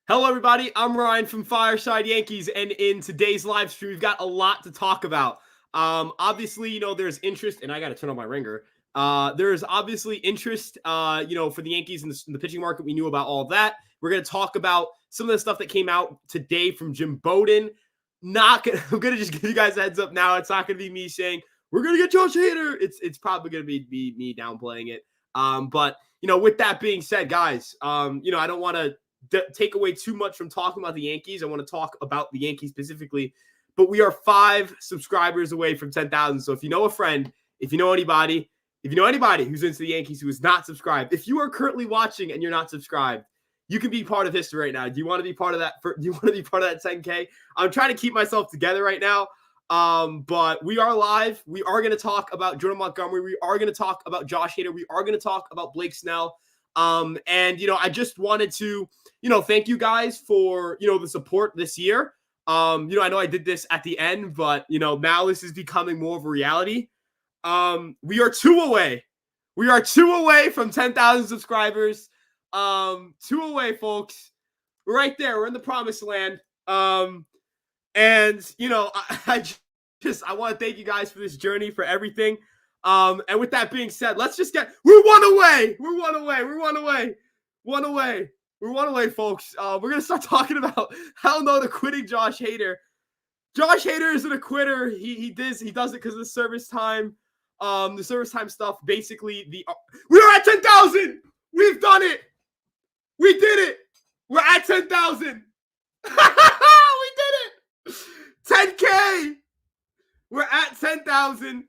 Hello, everybody. I'm Ryan from Fireside Yankees, and in today's live stream, we've got a lot to talk about. Obviously, there's interest, and I got to turn on my ringer. There's obviously interest, for the Yankees in the pitching market. We knew about all of that. We're going to talk about some of the stuff that came out today from Jim Bowden. I'm going to just give you guys a heads up now. It's not going to be me saying, we're going to get Josh Hader. It's probably going to be me downplaying it. But with that being said, guys, I don't want to take away too much from talking about the Yankees. I want to talk about the Yankees specifically, but we are 5 subscribers away from 10,000. So if you know a friend, if you know anybody who's into the Yankees who is not subscribed, if you are currently watching and you're not subscribed, you can be part of history right now. Do you want to be part of that? Do you want to be part of that 10K? I'm trying to keep myself together right now. But we are live. We are going to talk about Jordan Montgomery. We are going to talk about Josh Hader. We are going to talk about Blake Snell. I just wanted to, thank you guys for, the support this year. I know I did this at the end, but, now this is becoming more of a reality. We are 2 away. We are 2 away from 10,000 subscribers. 2 away, folks. We're right there. We're in the promised land. I want to thank you guys for this journey, for everything. And with that being said, we're 1 away. We're 1 away. We're 1 away. 1 away. We're 1 away, folks. We're going to start talking about hell no to quitting Josh Hader. Josh Hader isn't a quitter. He does it because of the service time. The service time stuff. Basically, we are at 10,000. We've done it. We did it. We're at 10,000. We did it. 10K. We're at 10,000.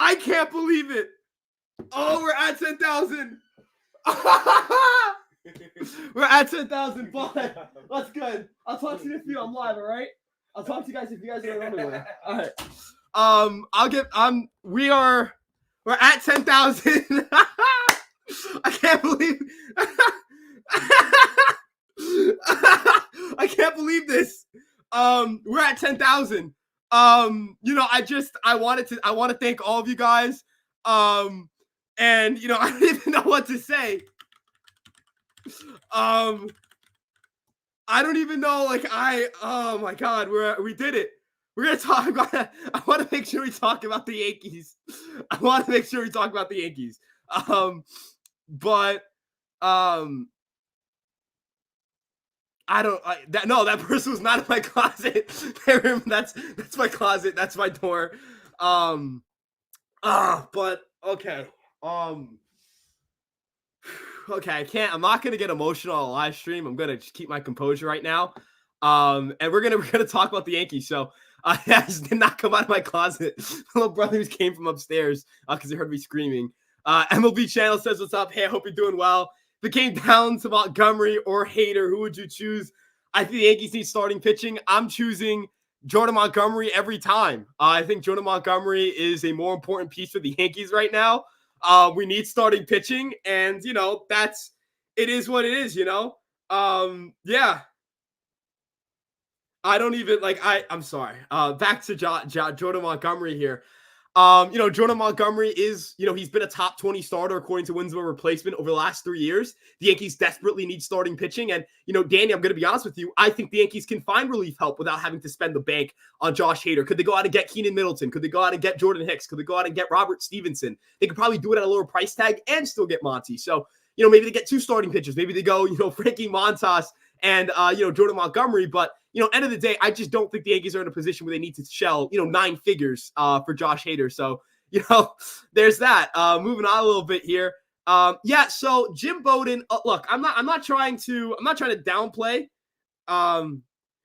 I can't believe it. Oh, we're at 10,000. We're at 10,000, but that's good. I'll talk to you if I'm live, all right? I'll talk to you guys if you guys are anywhere. All right. We're at 10,000. I can't believe I can't believe this. We're at 10,000. I want to thank all of you guys. I don't even know what to say. I don't even know, oh my God, we did it. We're going to talk about, I want to make sure we talk about the Yankees. That person was not in my closet. That's my closet. That's my door. But okay. Okay, I'm not gonna get emotional on a live stream. I'm gonna just keep my composure right now. And we're gonna talk about the Yankees. So I just did not come out of my closet. My little brothers came from upstairs because they heard me screaming. MLB Channel says, "What's up? Hey, I hope you're doing well." If it came down to Montgomery or Hader, who would you choose? I think the Yankees need starting pitching. I'm choosing Jordan Montgomery every time. I think Jordan Montgomery is a more important piece for the Yankees right now. We need starting pitching, and it is what it is. Yeah. I don't even I'm sorry. Back to Jordan Montgomery here. Jordan Montgomery is, he's been a top 20 starter according to wins above replacement over the last 3 years. The Yankees desperately need starting pitching. And, Danny, I'm going to be honest with you. I think the Yankees can find relief help without having to spend the bank on Josh Hader. Could they go out and get Keenan Middleton? Could they go out and get Jordan Hicks? Could they go out and get Robert Stevenson? They could probably do it at a lower price tag and still get Monty. So, maybe they get 2 starting pitchers. Maybe they go, Frankie Montas and, Jordan Montgomery. But, end of the day, I just don't think the Yankees are in a position where they need to shell, 9 figures for Josh Hader. So, there's that. Moving on a little bit here. So Jim Bowden, look, I'm not trying to downplay. I'm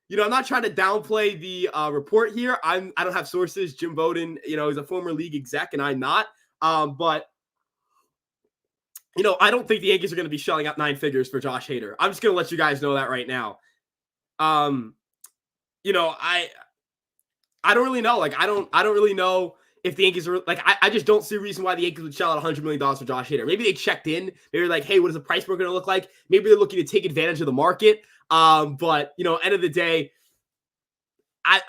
not trying to downplay the report here. I don't have sources. Jim Bowden, is a former league exec, and I'm not. But I don't think the Yankees are going to be shelling out 9 figures for Josh Hader. I'm just going to let you guys know that right now. I don't really know. I don't really know if the Yankees are I just don't see a reason why the Yankees would shell out $100 million for Josh Hader. Maybe they checked in. Maybe they're hey, what is the price we're going to look like? Maybe they're looking to take advantage of the market. But end of the day, I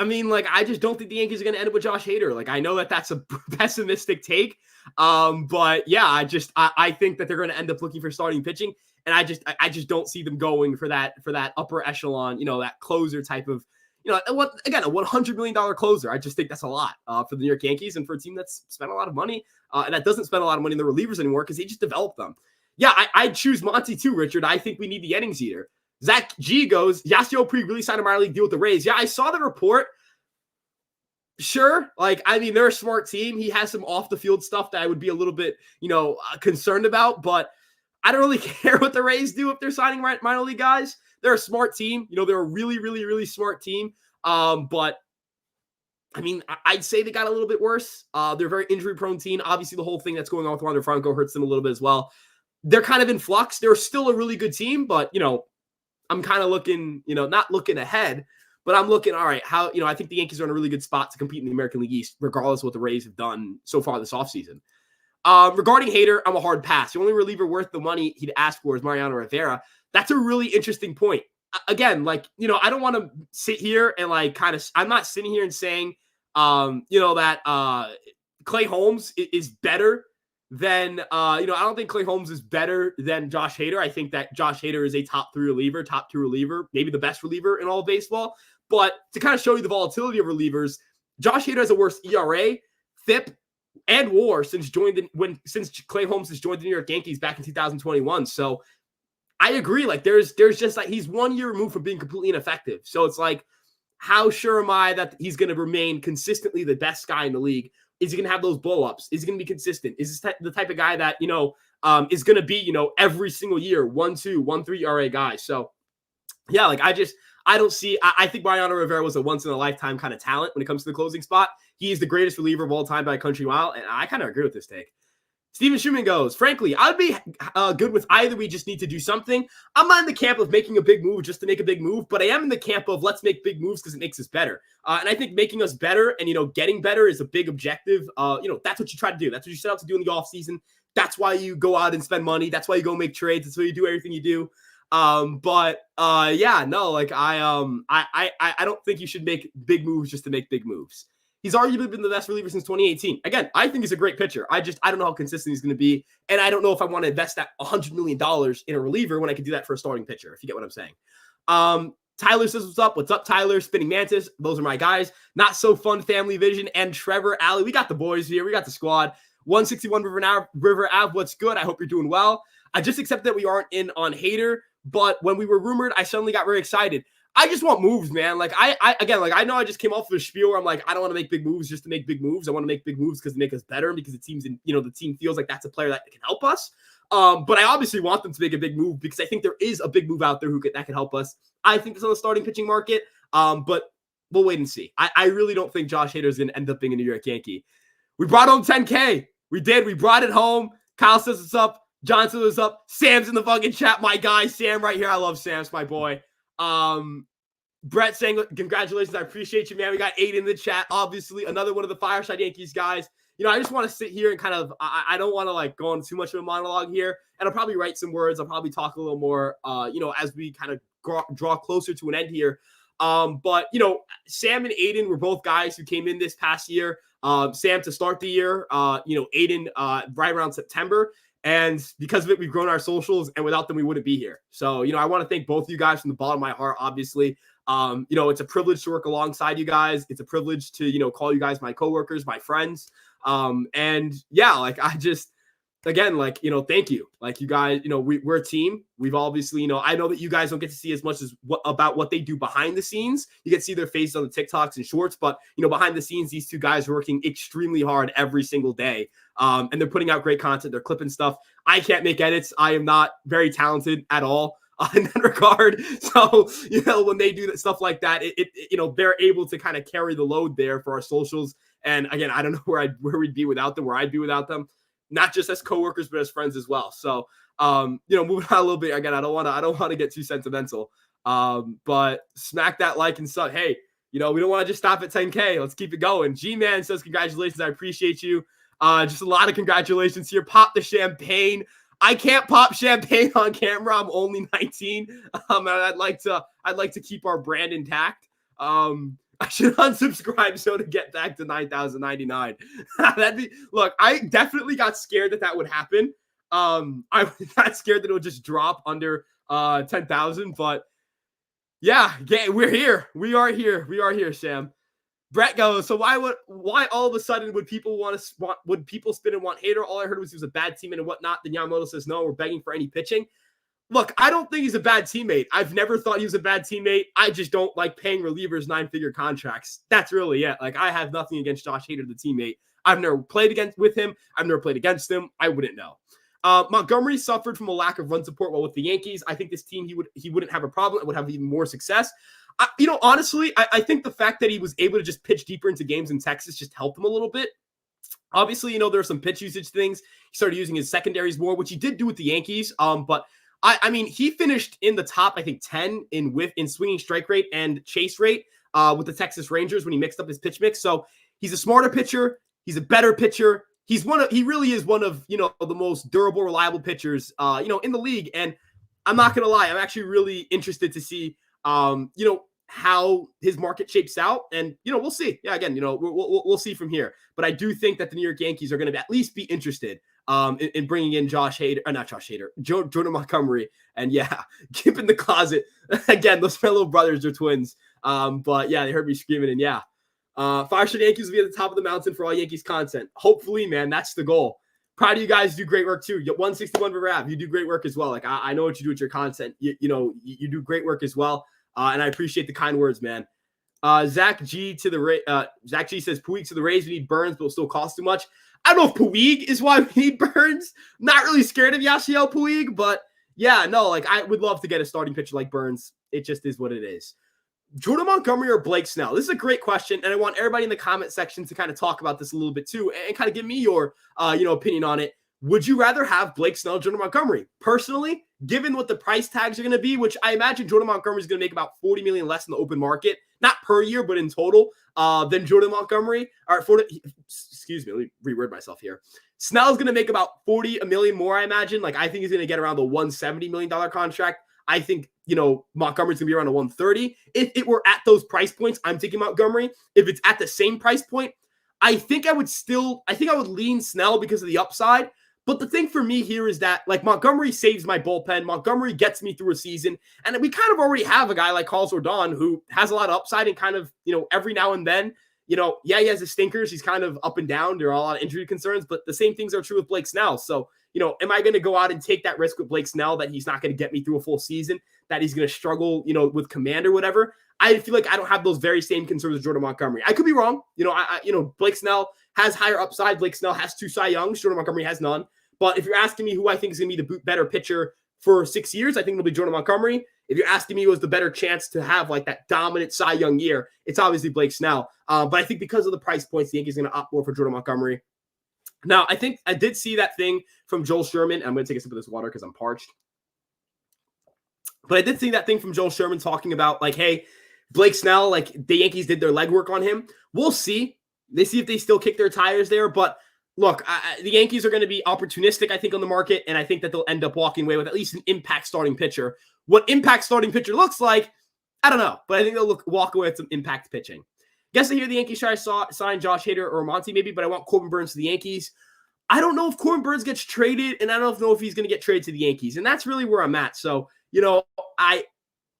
just don't think the Yankees are going to end up with Josh Hader. I know that that's a pessimistic take. But yeah, I think that they're going to end up looking for starting pitching. And I just don't see them going for that upper echelon, that closer type of, again, a $100 million closer. I just think that's a lot for the New York Yankees and for a team that's spent a lot of money and that doesn't spend a lot of money in the relievers anymore because they just develop them. Yeah, I'd choose Monty too, Richard. I think we need the innings eater. Zach G goes, Yasiel Puig really signed a minor league deal with the Rays. Yeah, I saw the report. Sure. They're a smart team. He has some off the field stuff that I would be a little bit, concerned about, but I don't really care what the Rays do if they're signing minor league guys. They're a smart team. They're a really, really, really smart team. But I'd say they got a little bit worse. They're a very injury prone team. Obviously the whole thing that's going on with Wander Franco hurts them a little bit as well. They're kind of in flux. They're still a really good team, but I'm kind of looking, not looking ahead, but I'm looking, all right, how, I think the Yankees are in a really good spot to compete in the American League East, regardless of what the Rays have done so far this offseason. Regarding Hader, I'm a hard pass. The only reliever worth the money he'd ask for is Mariano Rivera. That's a really interesting point. Again, I don't want to sit here and I'm not sitting here and saying, that Clay Holmes is better than, I don't think Clay Holmes is better than Josh Hader. I think that Josh Hader is a top two reliever, maybe the best reliever in all of baseball. But to kind of show you the volatility of relievers, Josh Hader has a worse ERA, FIP, and WAR since Clay Holmes has joined the New York Yankees back in 2021. So I agree. There's just he's 1 year removed from being completely ineffective. So it's how sure am I that he's going to remain consistently the best guy in the league? Is he going to have those blow-ups? Is he going to be consistent? Is this the type of guy that, is going to be, every single year, 1.2, 1.3 ERA guy? So, yeah, I don't see – I think Mariano Rivera was a once-in-a-lifetime kind of talent when it comes to the closing spot. He is the greatest reliever of all time by a country mile, and I kind of agree with this take. Steven Schumann goes, frankly, I'd be good with either. We just need to do something. I'm not in the camp of making a big move just to make a big move, but I am in the camp of let's make big moves because it makes us better. And I think making us better and, getting better is a big objective. That's what you try to do. That's what you set out to do in the offseason. That's why you go out and spend money. That's why you go make trades. That's why you do everything you do. I don't think you should make big moves just to make big moves. He's arguably been the best reliever since 2018. Again, I think he's a great pitcher. I don't know how consistent he's going to be. And I don't know if I want to invest that $100 million in a reliever when I could do that for a starting pitcher, if you get what I'm saying. Tyler says, what's up? What's up, Tyler? Spinning Mantis. Those are my guys. Not So Fun, Family Vision, and Trevor Alley. We got the boys here. We got the squad. 161 River Ave. What's good? I hope you're doing well. I just accept that we aren't in on Hader, but when we were rumored, I suddenly got very excited. I just want moves, man. I know I just came off of a spiel where I'm I don't want to make big moves just to make big moves. I want to make big moves because they make us better and because it seems the team feels like that's a player that can help us. But I obviously want them to make a big move because I think there is a big move out there that can help us. I think it's on the starting pitching market, but we'll wait and see. I really don't think Josh Hader is going to end up being a New York Yankee. We brought home 10K. We did. We brought it home. Kyle says what's up. John says what's up. Sam's in the fucking chat. My guy, Sam right here. I love Sam's my boy. Brett saying congratulations. I appreciate you, man. We got 8 in the chat. Obviously, another one of the Fireside Yankees guys. I just want to sit here and kind of, I don't want to go on too much of a monologue here. And I'll probably write some words. I'll probably talk a little more, as we kind of draw closer to an end here. But Sam and Aiden were both guys who came in this past year. Sam to start the year, Aiden right around September. And because of it, we've grown our socials, and without them, we wouldn't be here. So, I want to thank both of you guys from the bottom of my heart, obviously. It's a privilege to work alongside you guys. It's a privilege to, call you guys my coworkers, my friends. Thank you. You guys, we're a team. We've obviously, I know that you guys don't get to see as much as about what they do behind the scenes. You get to see their faces on the TikToks and shorts, but behind the scenes, these two guys are working extremely hard every single day. And they're putting out great content. They're clipping stuff. I can't make edits. I am not very talented at all in that regard. So, when they do that stuff like that, they're able to kind of carry the load there for our socials. And again, I don't know where we'd be without them, where I'd be without them, not just as coworkers, but as friends as well. So, moving on a little bit, again, I don't want to get too sentimental, but smack that like and sub. Hey, we don't want to just stop at 10K. Let's keep it going. G-Man says, congratulations. I appreciate you. Just a lot of congratulations here. Pop the champagne. I can't pop champagne on camera. I'm only 19. And I'd like to keep our brand intact. I should unsubscribe so to get back to 9,099. Look, I definitely got scared that would happen. I was not scared that it would just drop under 10,000, but yeah, we're here. We are here, Sam. Brett goes, so why all of a sudden would people would people spin and want Hader? All I heard was he was a bad teammate and whatnot. Then Yamamoto says, no, we're begging for any pitching. Look, I don't think he's a bad teammate. I've never thought he was a bad teammate. I just don't like paying relievers 9-figure contracts. That's really it. Like, I have nothing against Josh Hader, the teammate. I've never played with him. I've never played against him. I wouldn't know. Montgomery suffered from a lack of run support while with the Yankees. I think this team, he wouldn't have a problem. It would have even more success. Honestly, I think the fact that he was able to just pitch deeper into games in Texas just helped him a little bit. Obviously, there are some pitch usage things. He started using his secondaries more, which he did do with the Yankees. But I mean, he finished in the top, I think, 10 in swinging strike rate and chase rate with the Texas Rangers when he mixed up his pitch mix. So he's a smarter pitcher. He's a better pitcher. He really is one of, the most durable, reliable pitchers, in the league. And I'm not going to lie, I'm actually really interested to see, how his market shapes out. And, we'll see. Yeah, again, we'll see from here. But I do think that the New York Yankees are going to at least be interested in bringing in Jordan Montgomery. And yeah, keep in the closet. Again, those fellow brothers are twins. But yeah, they heard me screaming. And yeah, Fireside Yankees will be at the top of the mountain for all Yankees content. Hopefully, man, that's the goal. Proud of you guys. Do great work too. 161 for Rav. You do great work as well. Like I know what you do with your content. You do great work as well. And I appreciate the kind words, man. Zach G says Puig to the Rays. We need Burns, but it'll still cost too much. I don't know if Puig is why we need Burns. Not really scared of Yasiel Puig, but yeah, no, like I would love to get a starting pitcher like Burns. It just is what it is. Jordan Montgomery or Blake Snell? This is a great question, and I want everybody in the comment section to kind of talk about this a little bit too, and kind of give me your, opinion on it. Would you rather have Blake Snell or Jordan Montgomery? Personally, given what the price tags are going to be, which I imagine Jordan Montgomery is going to make about $40 million less in the open market, not per year, but in total, than Jordan Montgomery. All right, excuse me, let me reword myself here. Snell is going to make about $40 million more, I imagine. Like, I think he's going to get around the $170 million contract. I think, Montgomery's going to be around a $130. If it were at those price points, I'm taking Montgomery. If it's at the same price point, I think I would lean Snell because of the upside. But the thing for me here is that, like, Montgomery saves my bullpen. Montgomery gets me through a season. And we kind of already have a guy like Carlos Rodon who has a lot of upside and kind of, every now and then, he has his stinkers. He's kind of up and down. There are a lot of injury concerns, but the same things are true with Blake Snell. So, am I going to go out and take that risk with Blake Snell that he's not going to get me through a full season, that he's going to struggle, with command or whatever? I feel like I don't have those very same concerns with Jordan Montgomery. I could be wrong. Blake Snell has higher upside. Blake Snell has 2 Cy Youngs. Jordan Montgomery has none. But if you're asking me who I think is going to be the better pitcher for 6 years, I think it'll be Jordan Montgomery. If you're asking me who has the better chance to have like that dominant Cy Young year, it's obviously Blake Snell. But I think because of the price points, the Yankees are going to opt more for Jordan Montgomery. Now, I think I did see that thing from Joel Sherman. I'm going to take a sip of this water because I'm parched. But I did see that thing from Joel Sherman talking about, like, hey, Blake Snell, like, the Yankees did their legwork on him. We'll see. They see if they still kick their tires there. But look, the Yankees are going to be opportunistic, I think, on the market, and I think that they'll end up walking away with at least an impact starting pitcher. What impact starting pitcher looks like, I don't know, but I think they'll walk away with some impact pitching. Guess I hear the Yankees try to sign Josh Hader or Monty maybe, but I want Corbin Burns to the Yankees. I don't know if Corbin Burns gets traded, and I don't know if he's going to get traded to the Yankees, and that's really where I'm at. So,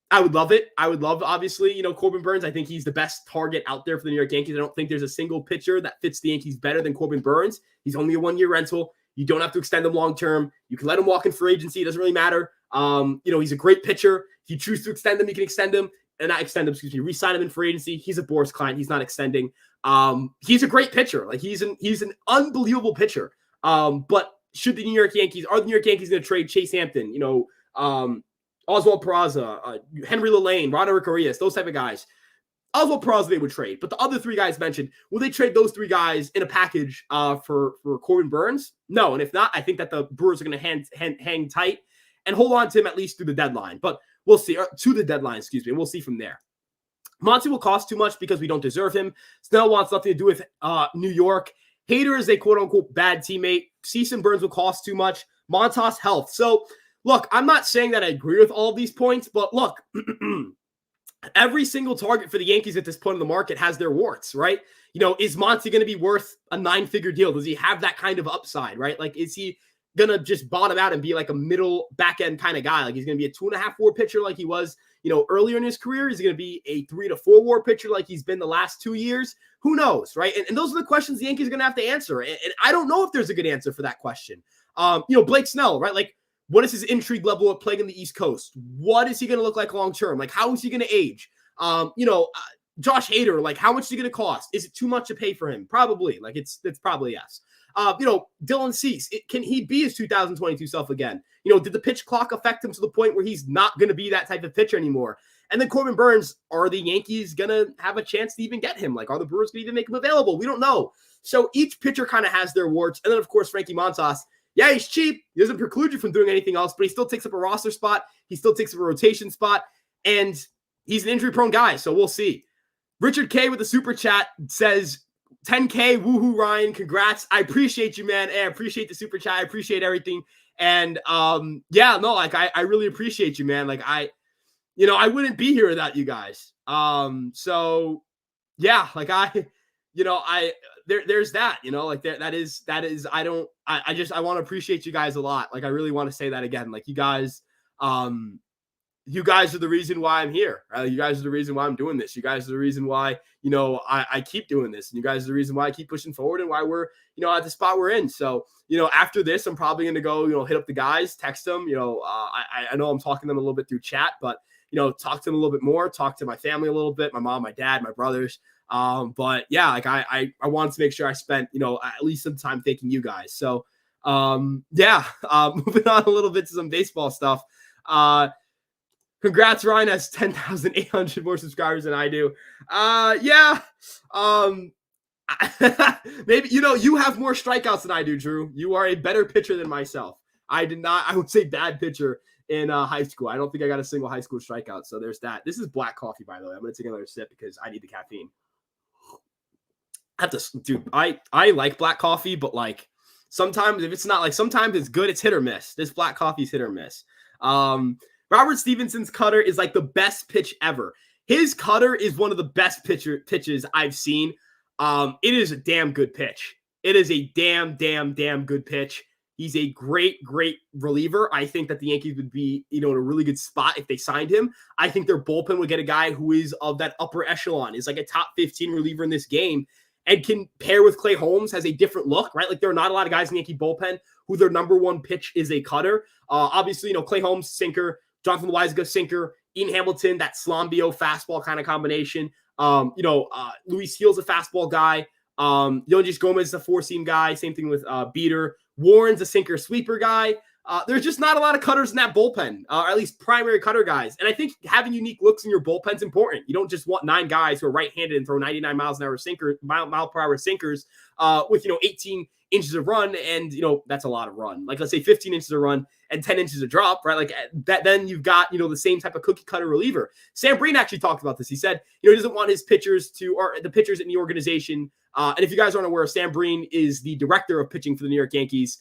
I would love it. I would love, obviously, Corbin Burns. I think he's the best target out there for the New York Yankees. I don't think there's a single pitcher that fits the Yankees better than Corbin Burns. He's only a 1-year rental. You don't have to extend him long-term. You can let him walk in free agency. It doesn't really matter. He's a great pitcher. If you choose to extend him, you can extend him. And not extend him, re-sign him in free agency. He's a Boris client. He's not extending. He's a great pitcher. Like, he's an unbelievable pitcher. But are the New York Yankees going to trade Chase Hampton, Oswald Peraza, Henry Lillane, Roderick Arias, those type of guys? Oswald Peraza they would trade. But the other 3 guys mentioned, will they trade those 3 guys in a package for Corbin Burns? No. And if not, I think that the Brewers are going to hang tight and hold on to him at least through the deadline. But we'll see. To the deadline, We'll see from there. Monty will cost too much because we don't deserve him. Snell wants nothing to do with New York. Hader is a quote-unquote bad teammate. Cease Burns will cost too much. Montas health. So, look, I'm not saying that I agree with all of these points, but look, every single target for the Yankees at this point in the market has their warts, right? Is Monty going to be worth a 9-figure deal? Does he have that kind of upside, right? Like, is he going to just bottom out and be like a middle back end kind of guy. Like he's going to be a 2.5 WAR pitcher like he was, earlier in his career. He's going to be a 3 to 4 WAR pitcher like he's been the last 2 years. Who knows, right? And those are the questions the Yankees are going to have to answer. And I don't know if there's a good answer for that question. Blake Snell, right? Like, what is his intrigue level of playing in the East Coast? What is he going to look like long term? Like, how is he going to age? Josh Hader, like, how much is he going to cost? Is it too much to pay for him? Probably. Like, it's probably yes. Dylan Cease, can he be his 2022 self again? Did the pitch clock affect him to the point where he's not going to be that type of pitcher anymore? And then Corbin Burns, are the Yankees going to have a chance to even get him? Like, are the Brewers going to even make him available? We don't know. So each pitcher kind of has their warts. And then, of course, Frankie Montas, yeah, he's cheap. He doesn't preclude you from doing anything else, but he still takes up a roster spot. He still takes up a rotation spot. And he's an injury-prone guy, so we'll see. Richard K with the super chat says, 10K, woohoo, Ryan, congrats. I appreciate you, man. I appreciate the super chat. I appreciate everything. And I really appreciate you, man. Like I wouldn't be here without you guys. So yeah, like there's that, like that is, I want to appreciate you guys a lot. Like I really want to say that again. Like you guys are the reason why I'm here. Right? You guys are the reason why I'm doing this. You guys are the reason why, I keep doing this. And you guys are the reason why I keep pushing forward and why we're, at the spot we're in. So, after this, I'm probably going to go, hit up the guys, text them, I know I'm talking to them a little bit through chat, but, talk to them a little bit more, talk to my family a little bit, my mom, my dad, my brothers. But yeah, like I wanted to make sure I spent, at least some time thanking you guys. So, moving on a little bit to some baseball stuff. Congrats, Ryan has 10,800 more subscribers than I do. Maybe, you have more strikeouts than I do, Drew. You are a better pitcher than myself. I would say bad pitcher in high school. I don't think I got a single high school strikeout. So there's that. This is black coffee, by the way. I'm going to take another sip because I need the caffeine. I like black coffee, but like sometimes if it's not like, sometimes it's good. It's hit or miss. This black coffee is hit or miss. Robert Stevenson's cutter is like the best pitch ever. His cutter is one of the best pitches I've seen. It is a damn good pitch. It is a damn good pitch. He's a great reliever. I think that the Yankees would be, in a really good spot if they signed him. I think their bullpen would get a guy who is of that upper echelon, is like a top 15 reliever in this game and can pair with Clay Holmes, has a different look, right? Like there are not a lot of guys in the Yankee bullpen who their number one pitch is a cutter. Obviously, Clay Holmes, sinker, Jonathan Loaizaga, sinker, Ian Hamilton, that Slombio fastball kind of combination. Luis Gil's a fastball guy. Yoendrys Gomez is a four-seam guy. Same thing with Beater. Warren's a sinker sweeper guy. There's just not a lot of cutters in that bullpen, or at least primary cutter guys. And I think having unique looks in your bullpen is important. You don't just want 9 guys who are right-handed and throw 99 miles an hour mile per hour sinkers with 18 inches of run, and that's a lot of run. Like let's say 15 inches of run and 10 inches of drop, right? Like that, then you've got the same type of cookie cutter reliever. Sam Breen actually talked about this. He said he doesn't want his pitchers or the pitchers in the organization. And if you guys aren't aware, Sam Breen is the director of pitching for the New York Yankees.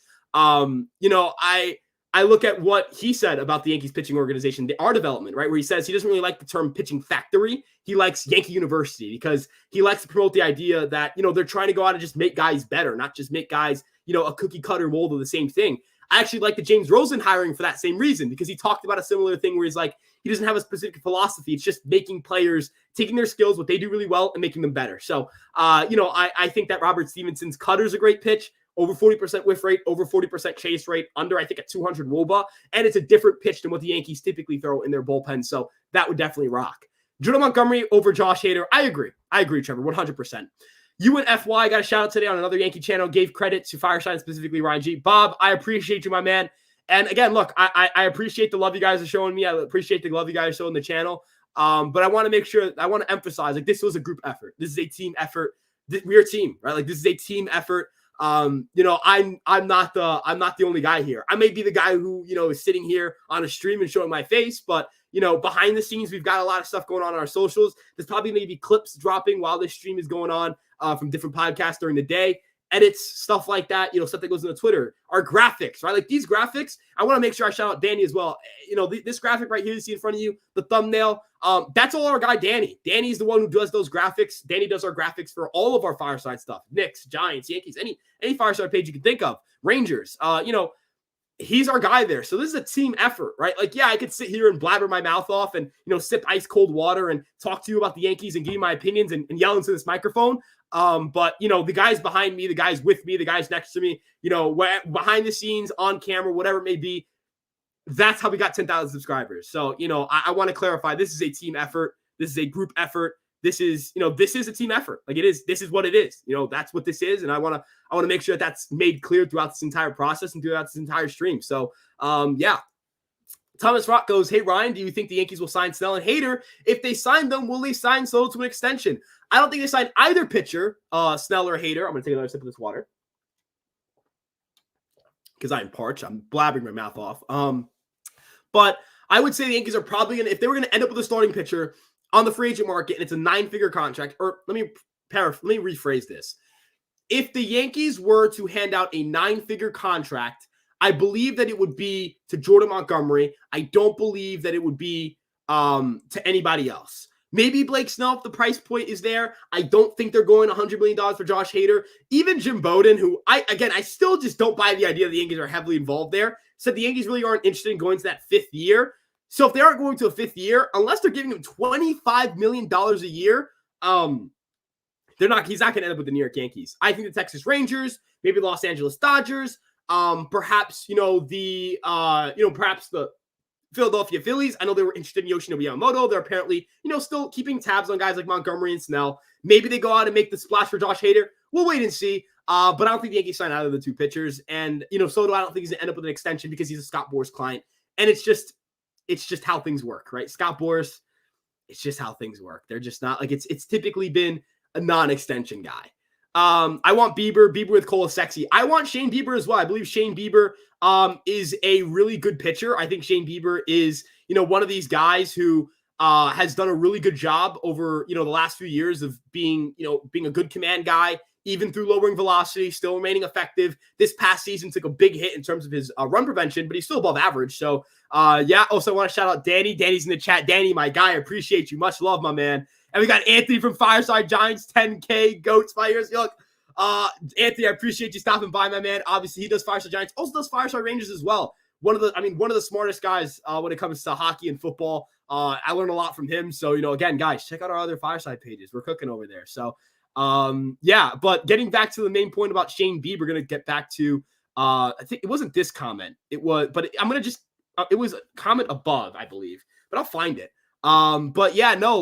I look at what he said about the Yankees pitching organization, our development, right? Where he says he doesn't really like the term pitching factory. He likes Yankee University because he likes to promote the idea that, they're trying to go out and just make guys better, not just make guys, a cookie cutter mold of the same thing. I actually like the James Rosen hiring for that same reason, because he talked about a similar thing where he's like, he doesn't have a specific philosophy. It's just making players, taking their skills, what they do really well, and making them better. So, I think that Robert Stevenson's cutter is a great pitch. Over 40% whiff rate, over 40% chase rate, under, I think, a 200 WOBA. And it's a different pitch than what the Yankees typically throw in their bullpen. So that would definitely rock. Judah Montgomery over Josh Hader. I agree, Trevor, 100%. You and FY got a shout out today on another Yankee channel, gave credit to Fireside, specifically Ryan G. Bob, I appreciate you, my man. And again, look, I appreciate the love you guys are showing me. I appreciate the love you guys are showing the channel. But I want to make sure, I want to emphasize, like, this was a group effort. This is a team effort. We're a team, right? Like, this is a team effort. I'm not the only guy here. I may be the guy who, is sitting here on a stream and showing my face, but behind the scenes, we've got a lot of stuff going on our socials. There's probably maybe clips dropping while this stream is going on from different podcasts during the day, edits, stuff like that, stuff that goes into Twitter, our graphics, right? Like these graphics, I want to make sure I shout out Danny as well. This graphic right here you see in front of you, the thumbnail, that's all our guy, Danny. Danny's the one who does those graphics. Danny does our graphics for all of our Fireside stuff, Knicks, Giants, Yankees, any Fireside page you can think of, Rangers, he's our guy there. So this is a team effort, right? Like, yeah, I could sit here and blabber my mouth off and, sip ice cold water and talk to you about the Yankees and give you my opinions and yell into this microphone. But the guys behind me, the guys with me, the guys next to me, behind the scenes, on camera, whatever it may be, that's how we got 10,000 subscribers. So, I want to clarify, this is a team effort. This is a group effort. This is a team effort. Like, it is, this is what it is. That's what this is. And I want to make sure that that's made clear throughout this entire process and throughout this entire stream. So, yeah. Thomas Rock goes, hey, Ryan, do you think the Yankees will sign Snell and Hader? If they sign them, will they sign Soto to an extension? I don't think they signed either pitcher, Snell or Hader. I'm going to take another sip of this water because I'm parched. I'm blabbering my mouth off. But I would say the Yankees are probably going to, if they were going to end up with a starting pitcher on the free agent market and it's a 9-figure contract, or let me rephrase this. If the Yankees were to hand out a 9-figure contract, I believe that it would be to Jordan Montgomery. I don't believe that it would be to anybody else. Maybe Blake Snell if the price point is there. I don't think they're going $100 million for Josh Hader. Even Jim Bowden, who I still just don't buy the idea the Yankees are heavily involved there, said the Yankees really aren't interested in going to that 5th year. So if they aren't going to a 5th year, unless they're giving him $25 million a year, he's not going to end up with the New York Yankees. I think the Texas Rangers, maybe Los Angeles Dodgers, perhaps the Philadelphia Phillies. I know they were interested in Yoshinobu Yamamoto. They're apparently, still keeping tabs on guys like Montgomery and Snell. Maybe they go out and make the splash for Josh Hader. We'll wait and see. But I don't think the Yankees sign either of the two pitchers. And, Soto, I don't think he's going to end up with an extension because he's a Scott Boras client. And it's just how things work, right? Scott Boras, it's just how things work. They're just not like it's typically been a non-extension guy. I want Bieber with Cole is sexy. I want Shane Bieber as well. I believe Shane Bieber is a really good pitcher. I think Shane Bieber is, one of these guys who has done a really good job over, the last few years of being a good command guy, even through lowering velocity, still remaining effective. This past season took a big hit in terms of his run prevention, but he's still above average. So, yeah. Also, I want to shout out Danny. Danny's in the chat. Danny, my guy, I appreciate you. Much love, my man. And we got Anthony from Fireside Giants, 10K, Goats, Fires. Look, Anthony, I appreciate you stopping by, my man. Obviously, he does Fireside Giants, also does Fireside Rangers as well. One of the smartest guys when it comes to hockey and football. I learned a lot from him. So, again, guys, check out our other Fireside pages. We're cooking over there. So, yeah, but getting back to the main point about Shane Bieber, we're going to get back to, I think it wasn't this comment. It was, but I'm going to just, it was a comment above, I believe, but I'll find it. But yeah, no,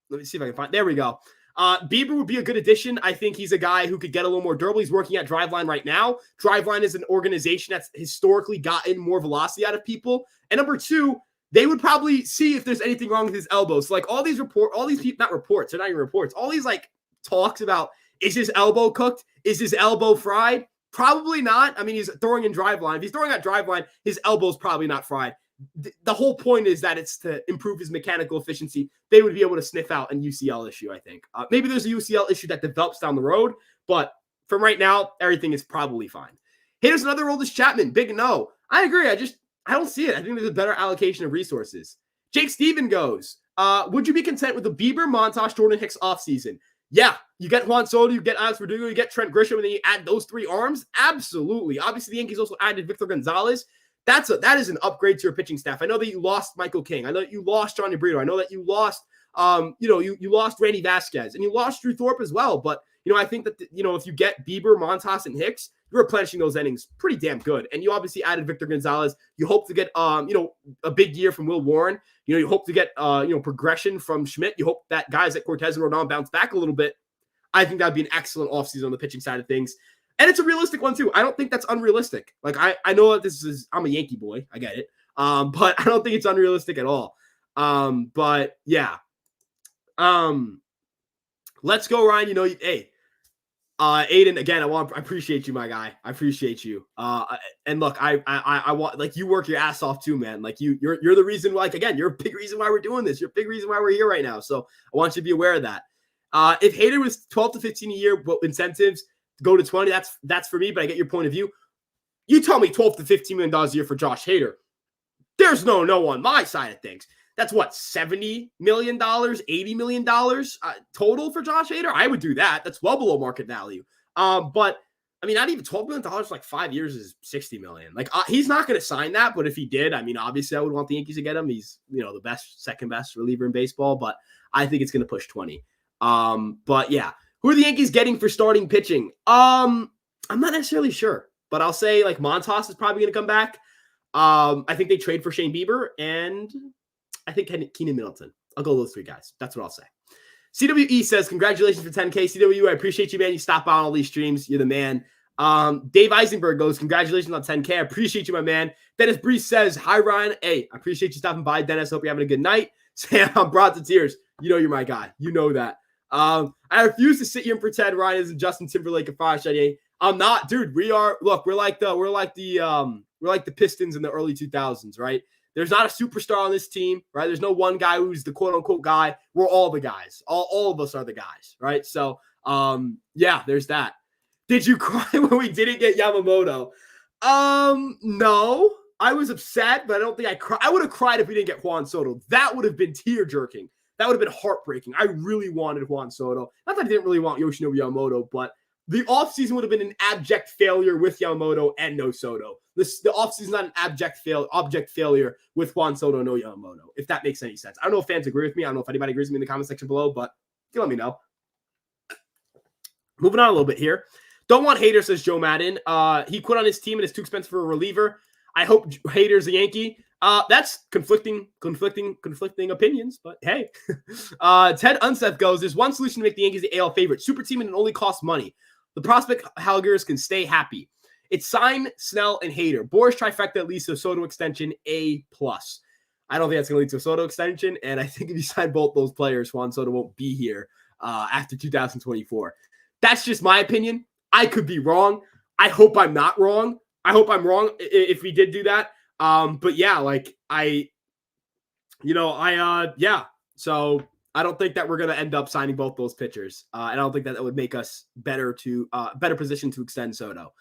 let me see if I can find, there we go. Bieber would be a good addition. I think he's a guy who could get a little more durable. He's working at Driveline right now. Driveline is an organization that's historically gotten more velocity out of people. And number two, they would probably see if there's anything wrong with his elbow. So all these people, not reports, they're not even reports, all these talks about, is his elbow cooked? Is his elbow fried? Probably not. I mean, he's throwing in Driveline. If he's throwing at Driveline, his elbow's probably not fried. The whole point is that it's to improve his mechanical efficiency. They would be able to sniff out an UCL issue, I think. Maybe there's a UCL issue that develops down the road, but from right now, everything is probably fine. Here's another Roldis Chapman. Big no. I agree. I don't see it. I think there's a better allocation of resources. Jake Steven goes, would you be content with the Bieber, Montas, Jordan Hicks offseason? Yeah. You get Juan Soto, you get Alex Verdugo, you get Trent Grisham, and then you add those 3 arms? Absolutely. Obviously, the Yankees also added Victor Gonzalez. That is an upgrade to your pitching staff. I know that you lost Michael King. I know that you lost Johnny Brito. I know that you lost, you lost Randy Vasquez, and you lost Drew Thorpe as well. But, I think that, if you get Bieber, Montas, and Hicks, you're replenishing those innings pretty damn good. And you obviously added Victor Gonzalez. You hope to get, a big year from Will Warren. You hope to get, progression from Schmidt. You hope that guys like Cortez and Rodon bounce back a little bit. I think that'd be an excellent offseason on the pitching side of things. And it's a realistic one, too. I don't think that's unrealistic. I know that I'm a Yankee boy. I get it. But I don't think it's unrealistic at all. But, yeah. Let's go, Ryan. Hey, Aiden, again, I appreciate you, my guy. I appreciate you. And look, I want, you work your ass off, too, man. You're the reason why, again, you're a big reason why we're doing this. You're a big reason why we're here right now. So I want you to be aware of that. If Hader was 12 to 15 a year, what incentives go to 20, that's for me, but I get your point of view. You tell me $12 to $15 million a year for Josh Hader. There's no on my side of things. That's what, $70 million, $80 million total for Josh Hader? I would do that. That's well below market value. But I mean, not even $12 million for like 5 years is $60 million. Like, he's not going to sign that, but if he did, I mean, obviously I would want the Yankees to get him. He's, the best, second best reliever in baseball, but I think it's going to push 20. But yeah, who are the Yankees getting for starting pitching? I'm not necessarily sure, but I'll say like Montas is probably going to come back. I think they trade for Shane Bieber, and I think Keenan Middleton. I'll go those three guys. That's what I'll say. CWE says, congratulations for 10K. CWE, I appreciate you, man. You stop by on all these streams. You're the man. Dave Eisenberg goes, congratulations on 10K. I appreciate you, my man. Dennis Brees says, hi, Ryan. Hey, I appreciate you stopping by, Dennis. Hope you're having a good night. Sam, I'm brought to tears. You know you're my guy. You know that. I refuse to sit here and pretend Ryan is a Justin Timberlake of Fireside Yankees. I'm not, dude. We're like the Pistons in the early 2000s, right? There's not a superstar on this team, right? There's no one guy who's the quote-unquote guy. We're all the guys. All of us are the guys, right? So, yeah, there's that. Did you cry when we didn't get Yamamoto? No. I was upset, but I don't think I cried. I would have cried if we didn't get Juan Soto. That would have been tear-jerking. That would have been heartbreaking. I really wanted Juan Soto. Not that I didn't really want Yoshinobu Yamamoto, but the offseason would have been an abject failure with Yamamoto and no Soto. The offseason is not an abject failure with Juan Soto, no Yamamoto, if that makes any sense. I don't know if fans agree with me. I don't know if anybody agrees with me in the comment section below, but you let me know. Moving on a little bit here. Don't want Hader, says Joe Madden. He quit on his team and it's too expensive for a reliever. I hope Hader's a Yankee. That's conflicting opinions, but hey. Ted Unseth goes, there's one solution to make the Yankees the AL favorite. Super team and it only costs money. The prospect Halgers can stay happy. It's sign Snell and Hader. Boris trifecta at least a Soto extension, A+. I don't think that's going to lead to a Soto extension, and I think if you sign both those players, Juan Soto won't be here after 2024. That's just my opinion. I could be wrong. I hope I'm not wrong. I hope I'm wrong if we did do that. But yeah, yeah. So I don't think that we're going to end up signing both those pitchers. And I don't think that would make us better position to extend Soto.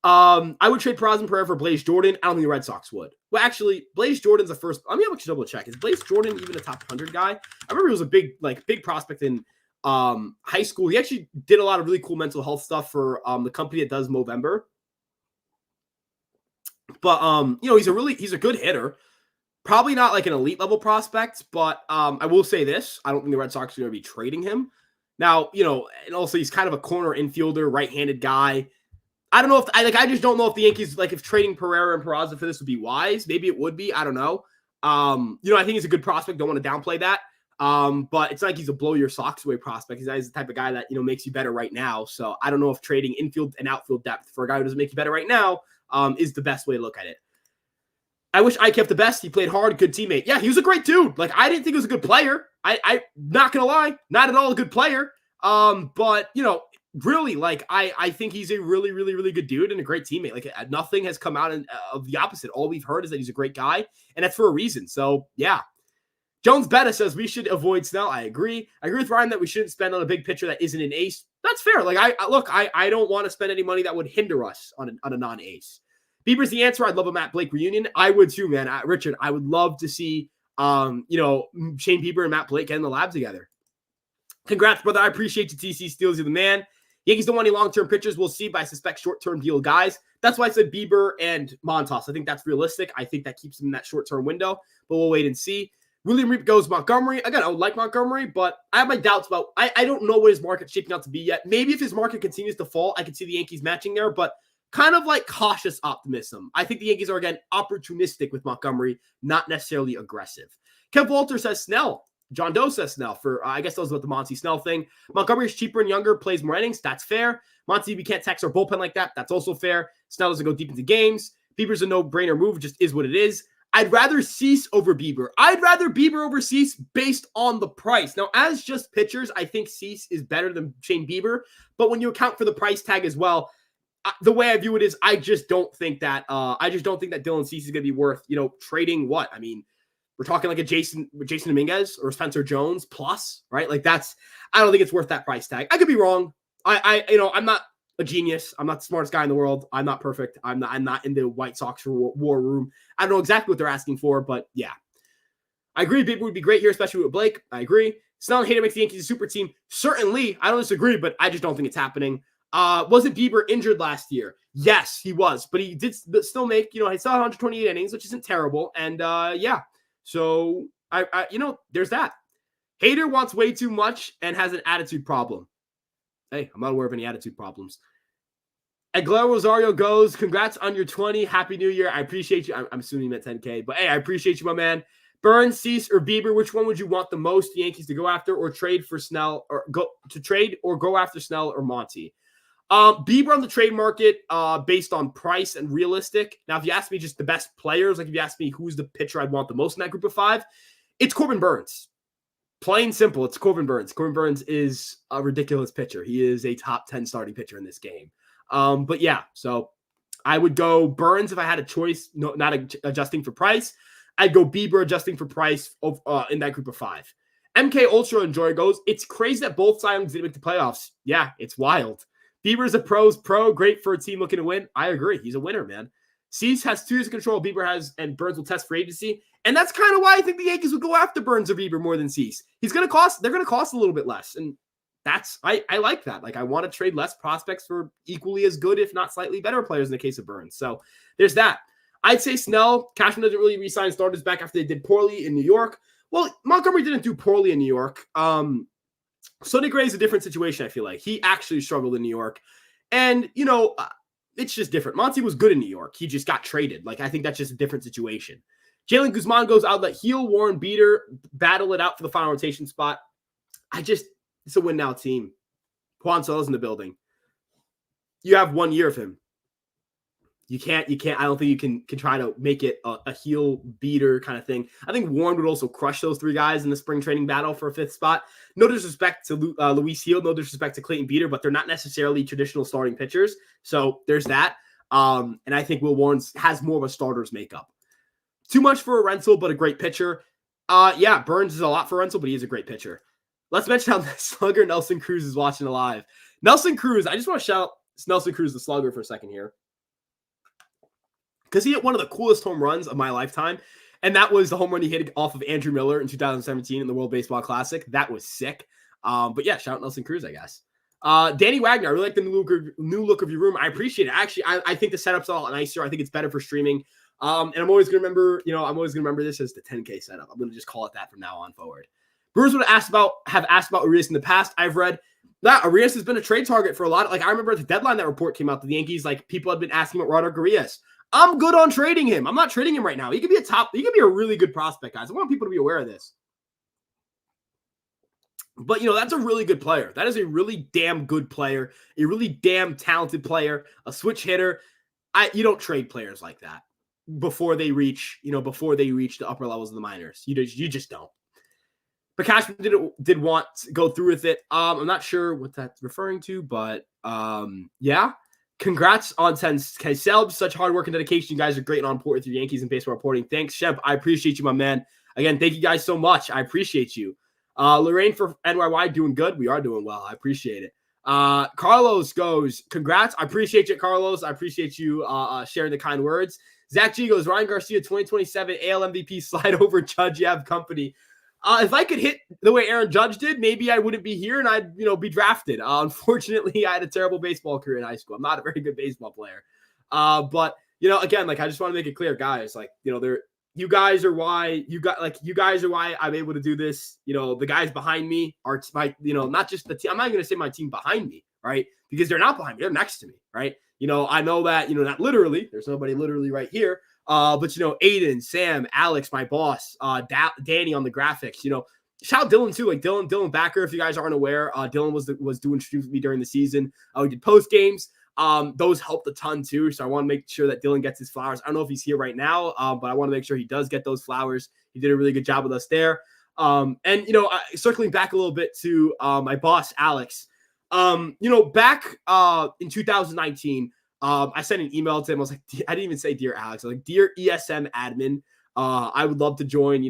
I would trade Peraza and Pereira for Blaze Jordan. I don't think the Red Sox would. Well, actually, Blaze Jordan's the first. I mean, I'm double check. Is Blaze Jordan even a top 100 guy? I remember he was a big prospect in high school. He actually did a lot of really cool mental health stuff for the company that does Movember. But he's a good hitter. Probably not like an elite level prospect, but I will say this: I don't think the Red Sox are going to be trading him. Now, and also he's kind of a corner infielder, right-handed guy. I don't know I just don't know if the Yankees, if trading Pereira and Peraza for this would be wise. Maybe it would be. I don't know. I think he's a good prospect. Don't want to downplay that. But it's not like he's a blow your socks away prospect. He's the type of guy that, makes you better right now. So I don't know if trading infield and outfield depth for a guy who doesn't make you better right now is the best way to look at it. I wish I kept the best. He played hard, good teammate. Yeah, he was a great dude. I didn't think he was a good player. I not gonna lie, not at all a good player. But really, I think he's a really, really, really good dude and a great teammate. Nothing has come out of the opposite. All we've heard is that he's a great guy, and that's for a reason. So yeah. Jones Betta says we should avoid Snell. I agree. I agree with Ryan that we shouldn't spend on a big pitcher that isn't an ace. That's fair. I don't want to spend any money that would hinder us on a non-ace. Bieber's the answer. I'd love a Matt Blake reunion. I would too, man. Richard, I would love to see, Shane Bieber and Matt Blake get in the lab together. Congrats, brother. I appreciate you, TC Steals. You're the man. Yankees don't want any long-term pitchers. We'll see, but I suspect short-term deal guys. That's why I said Bieber and Montas. I think that's realistic. I think that keeps them in that short-term window, but we'll wait and see. William Reap goes Montgomery. Again, I would like Montgomery, but I have my doubts about I don't know what his market's shaping out to be yet. Maybe if his market continues to fall, I could see the Yankees matching there, but kind of cautious optimism. I think the Yankees are, again, opportunistic with Montgomery, not necessarily aggressive. Kev Walter says Snell. John Doe says Snell for, I guess that was about the Monty Snell thing. Montgomery is cheaper and younger, plays more innings. That's fair. Monty, we can't tax our bullpen like that. That's also fair. Snell doesn't go deep into games. Bieber's a no-brainer move. It just is what it is. I'd rather Cease over Bieber. I'd rather Bieber over Cease based on the price. Now, as just pitchers, I think Cease is better than Shane Bieber. But when you account for the price tag as well, the way I view it is I just don't think that Dylan Cease is going to be worth, trading what? I mean, we're talking like a Jason Dominguez or Spencer Jones plus, right? I don't think it's worth that price tag. I could be wrong. I'm not a genius. I'm not the smartest guy in the world. I'm not perfect. I'm not in the White Sox war room. I don't know exactly what they're asking for, but yeah. I agree Bieber would be great here, especially with Blake. I agree. Snell and Hader makes the Yankees a super team. Certainly, I don't disagree, but I just don't think it's happening. Wasn't Bieber injured last year? Yes, he was, but he did still make, he still had 128 innings, which isn't terrible. And yeah, so there's that. Hader wants way too much and has an attitude problem. Hey, I'm not aware of any attitude problems. Aguilera Rosario goes, congrats on your 20. Happy New Year. I appreciate you. I'm assuming you meant 10K, but hey, I appreciate you, my man. Burns, Cease, or Bieber, which one would you want the most, the Yankees to go after or trade for Snell, or go after Snell or Monty? Bieber on the trade market, based on price and realistic. Now, if you ask me just the best players, like if you ask me who's the pitcher I'd want the most in that group of 5, it's Corbin Burns. Plain simple, it's Corbin Burns. Corbin Burns is a ridiculous pitcher. He is a top 10 starting pitcher in this game. But yeah, so I would go Burns if I had a choice, not adjusting for price. I'd go Bieber adjusting for price in that group of 5. MK Ultra Enjoy goes, it's crazy that both sides didn't make the playoffs. Yeah, it's wild. Bieber's a pro, great for a team looking to win. I agree. He's a winner, man. Cease has 2 years of control. Bieber has, and Burns will test for agency. And that's kind of why I think the Yankees would go after Burns or Bieber more than Cease. They're going to cost a little bit less. And I like that. Like, I want to trade less prospects for equally as good, if not slightly better players in the case of Burns. So there's that. I'd say Snell. Cashman doesn't really re-sign starters back after they did poorly in New York. Well, Montgomery didn't do poorly in New York. Sonny Gray is a different situation, I feel like. He actually struggled in New York. And, it's just different. Monty was good in New York. He just got traded. Like, I think that's just a different situation. Jalen Guzman goes out, let Heel, Warren, Beater battle it out for the final rotation spot. It's a win-now team. Juan Soto's in the building. You have 1 year of him. You can't, I don't think you can try to make it a heel beater kind of thing. I think Warren would also crush those 3 guys in the spring training battle for a 5th spot. No disrespect to Luis Heel, no disrespect to Clayton Beater, but they're not necessarily traditional starting pitchers. So there's that. And I think Will Warren has more of a starter's makeup. Too much for a rental, but a great pitcher. Yeah, Burns is a lot for rental, but he is a great pitcher. Let's mention how the slugger Nelson Cruz is watching live. Nelson Cruz, I just want to shout Nelson Cruz, the slugger, for a second here, because he hit one of the coolest home runs of my lifetime, and that was the home run he hit off of Andrew Miller in 2017 in the World Baseball Classic. That was sick. But yeah, shout out Nelson Cruz, I guess. Danny Wagner, I really like the new look of your room. I appreciate it. Actually, I think the setup's a lot nicer. I think it's better for streaming. And I'm always going to remember, this as the 10K setup. I'm going to just call it that from now on forward. Brewers would have asked about Urias in the past. I've read that Urias has been a trade target for a lot. I remember at the deadline that report came out that the Yankees, people had been asking about Roderick Urias. I'm good on trading him. I'm not trading him right now. He could be a really good prospect, guys. I want people to be aware of this. But, that's a really good player. That is a really damn good player, a really damn talented player, a switch hitter. You don't trade players like that before they reach the upper levels of the minors. You just don't. But Cashman did want to go through with it. I'm not sure what that's referring to, but yeah. Congrats on 10K subs. Such hard work and dedication. You guys are great and on point with your Yankees and baseball reporting. Thanks, Shemp. I appreciate you, my man. Again, thank you guys so much. I appreciate you. Lorraine for NYY doing good. We are doing well. I appreciate it. Carlos goes, congrats. I appreciate you, Carlos. I appreciate you sharing the kind words. Zach G goes, Ryan Garcia, 2027 AL MVP, slide over Judge. You have company. If I could hit the way Aaron Judge did, maybe I wouldn't be here and I'd, be drafted. Unfortunately, I had a terrible baseball career in high school. I'm not a very good baseball player. But, again, I just want to make it clear, guys, you guys are why I'm able to do this. The guys behind me are not just the team. I'm not going to say my team behind me, right? Because they're not behind me. They're next to me, right? I know that, not literally, there's nobody literally right here. But Aiden, Sam, Alex, my boss, Danny on the graphics, shout out Dylan too. Dylan Backer, if you guys aren't aware, Dylan was doing streams with me during the season. We did post games. Those helped a ton too. So I want to make sure that Dylan gets his flowers. I don't know if he's here right now, but I want to make sure he does get those flowers. He did a really good job with us there. Circling back a little bit to my boss, Alex, back in 2019, I sent an email to him. I was like, I didn't even say dear Alex. I was like, dear ESM admin, I would love to join,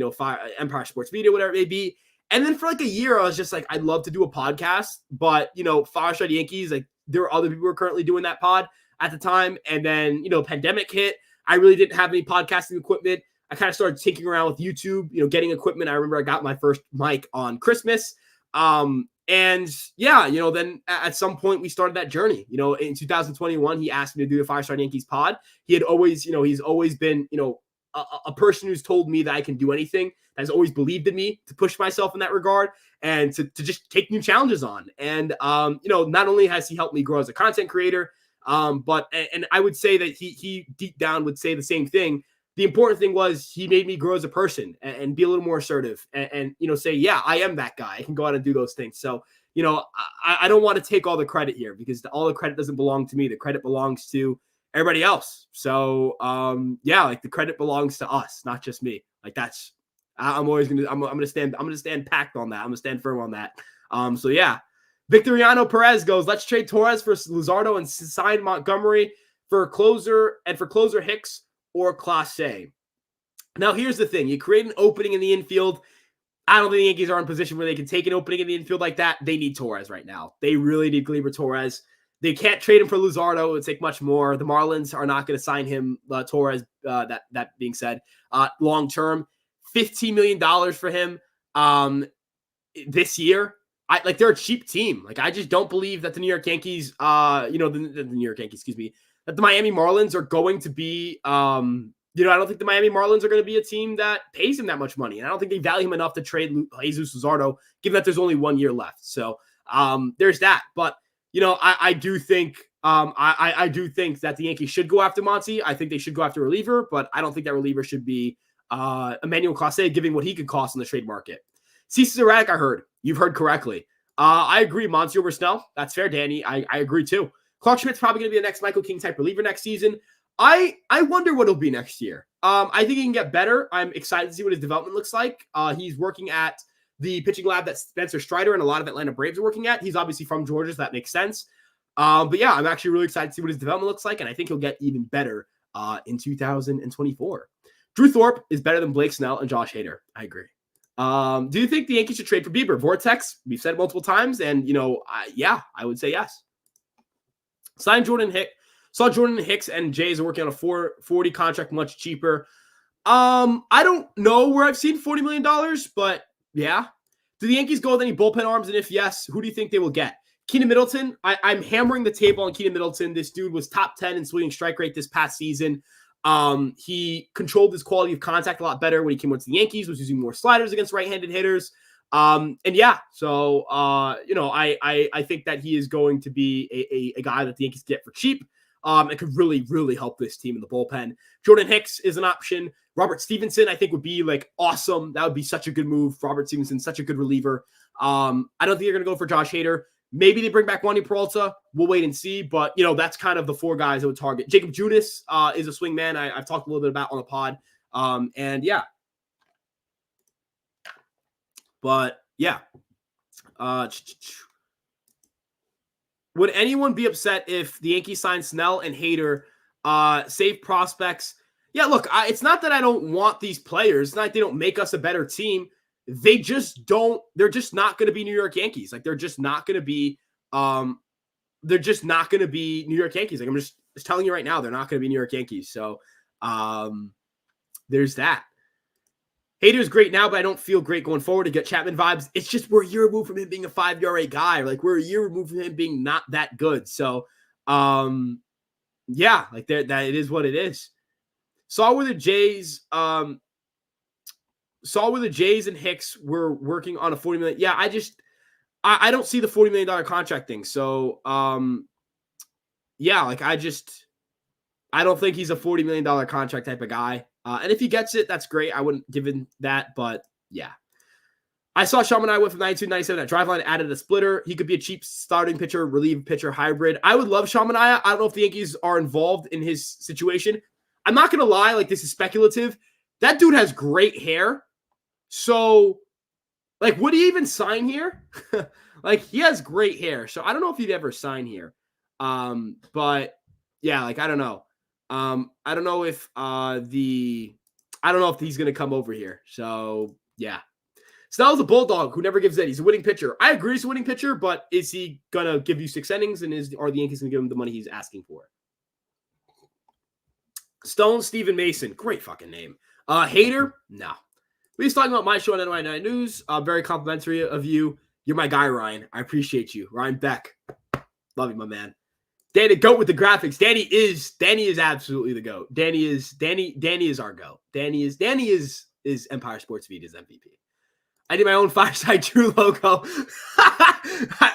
Empire Sports Media, whatever it may be. And then for a year, I was just like, I'd love to do a podcast, but Fireside Yankees, there were other people who were currently doing that pod at the time. And then, pandemic hit. I really didn't have any podcasting equipment. I kind of started tinkering around with YouTube, getting equipment. I remember I got my first mic on Christmas. And yeah, then at some point we started that journey. In 2021, he asked me to do the Fireside Yankees pod. He had always, he's always been, a person who's told me that I can do anything, has always believed in me to push myself in that regard and to just take new challenges on. And, not only has he helped me grow as a content creator, but I would say that he deep down would say the same thing. The important thing was he made me grow as a person and be a little more assertive and say, yeah, I am that guy. I can go out and do those things. So, I don't want to take all the credit here because all the credit doesn't belong to me. The credit belongs to everybody else. So, like the credit belongs to us, not just me. Like I'm going to stand packed on that. I'm going to stand firm on that. So yeah, Victoriano Perez goes, let's trade Torres for Luzardo and sign Montgomery for closer Hicks or Clase. Now, here's the thing. You create an opening in the infield. I don't think the Yankees are in a position where they can take an opening in the infield like that. They need Torres right now. They really need Gleyber Torres. They can't trade him for Luzardo. It would take much more. The Marlins are not going to sign him, Torres, that being said, long-term. $15 million for him this year. They're a cheap team. I just don't believe that the New York Yankees, the New York Yankees, that the Miami Marlins are going to be, I don't think the Miami Marlins are going to be a team that pays him that much money. And I don't think they value him enough to trade Jesus Luzardo, given that there's only 1 year left. So there's that. But, I do think, I do think that the Yankees should go after Monty. I think they should go after a reliever, but I don't think that reliever should be Emmanuel Clase, given what he could cost in the trade market. Ceases erratic, I heard. You've heard correctly. I agree. Monty over Snell. That's fair, Danny. I agree too. Clark Schmidt's probably going to be the next Michael King type reliever next season. I wonder what it'll be next year. I think he can get better. I'm excited to see what his development looks like. He's working at the pitching lab that Spencer Strider and a lot of Atlanta Braves are working at. He's obviously from Georgia, so that makes sense. But yeah, I'm actually really excited to see what his development looks like, and I think he'll get even better in 2024. Drew Thorpe is better than Blake Snell and Josh Hader. I agree. Do you think the Yankees should trade for Bieber? Vortex, we've said it multiple times, and, yeah, I would say yes. Sign Jordan Hicks. Saw Jordan Hicks and Jays are working on a $440 contract, much cheaper. I don't know where I've seen $40 million, but yeah. Do the Yankees go with any bullpen arms? And if yes, who do you think they will get? Keenan Middleton. I'm hammering the table on Keenan Middleton. This dude was top 10 in swinging strike rate this past season. He controlled his quality of contact a lot better when he came over to the Yankees, was using more sliders against right-handed hitters. And yeah, so, I think that he is going to be a guy that the Yankees get for cheap. It could really, really help this team in the bullpen. Jordan Hicks is an option. Robert Stevenson, I think, would be awesome. That would be such a good move. Robert Stevenson, such a good reliever. I don't think they're going to go for Josh Hader. Maybe they bring back Wandy Peralta. We'll wait and see. But, that's kind of the four guys that would target. Jacob Junis is a swing man I've talked a little bit about on the pod. And yeah. But yeah. Would anyone be upset if the Yankees signed Snell and Hader, save prospects? Yeah, look, it's not that I don't want these players. It's not like they don't make us a better team. They just don't. They're just not going to be New York Yankees. They're just not going to be. They're just not going to be New York Yankees. I'm just telling you right now, they're not going to be New York Yankees. So, there's that. Hader's great now, but I don't feel great going forward to get Chapman vibes. It's just we're a year removed from him being a 5 ERA guy. We're a year removed from him being not that good. So, yeah, that it is what it is. Saw where the Jays and Hicks were working on a $40 million. Yeah, I don't see the $40 million contract thing. So, yeah, I don't think he's a $40 million contract type of guy. And if he gets it, that's great. I wouldn't give him that, but yeah. I saw Sean and I went from 92 to 97 at Driveline, added a splitter. He could be a cheap starting pitcher, relief pitcher, hybrid. I would love Sean Manaea. I don't know if the Yankees are involved in his situation. I'm not going to lie, this is speculative. That dude has great hair. So, would he even sign here? He has great hair. So I don't know if he'd ever sign here. But yeah, I don't know. I don't know if he's going to come over here. So yeah. Snell's a bulldog who never gives in. He's a winning pitcher. I agree he's a winning pitcher, but is he going to give you 6 innings and are the Yankees going to give him the money he's asking for? Stone Steven Mason. Great fucking name. Hader? No. We was talking about my show on NY9 News. Very complimentary of you. You're my guy, Ryan. I appreciate you. Ryan Beck. Love you, my man. Danny, GOAT with the graphics. Danny is absolutely the GOAT. Danny is our GOAT. Danny is Empire Sports Media's MVP. I did my own Fireside True logo.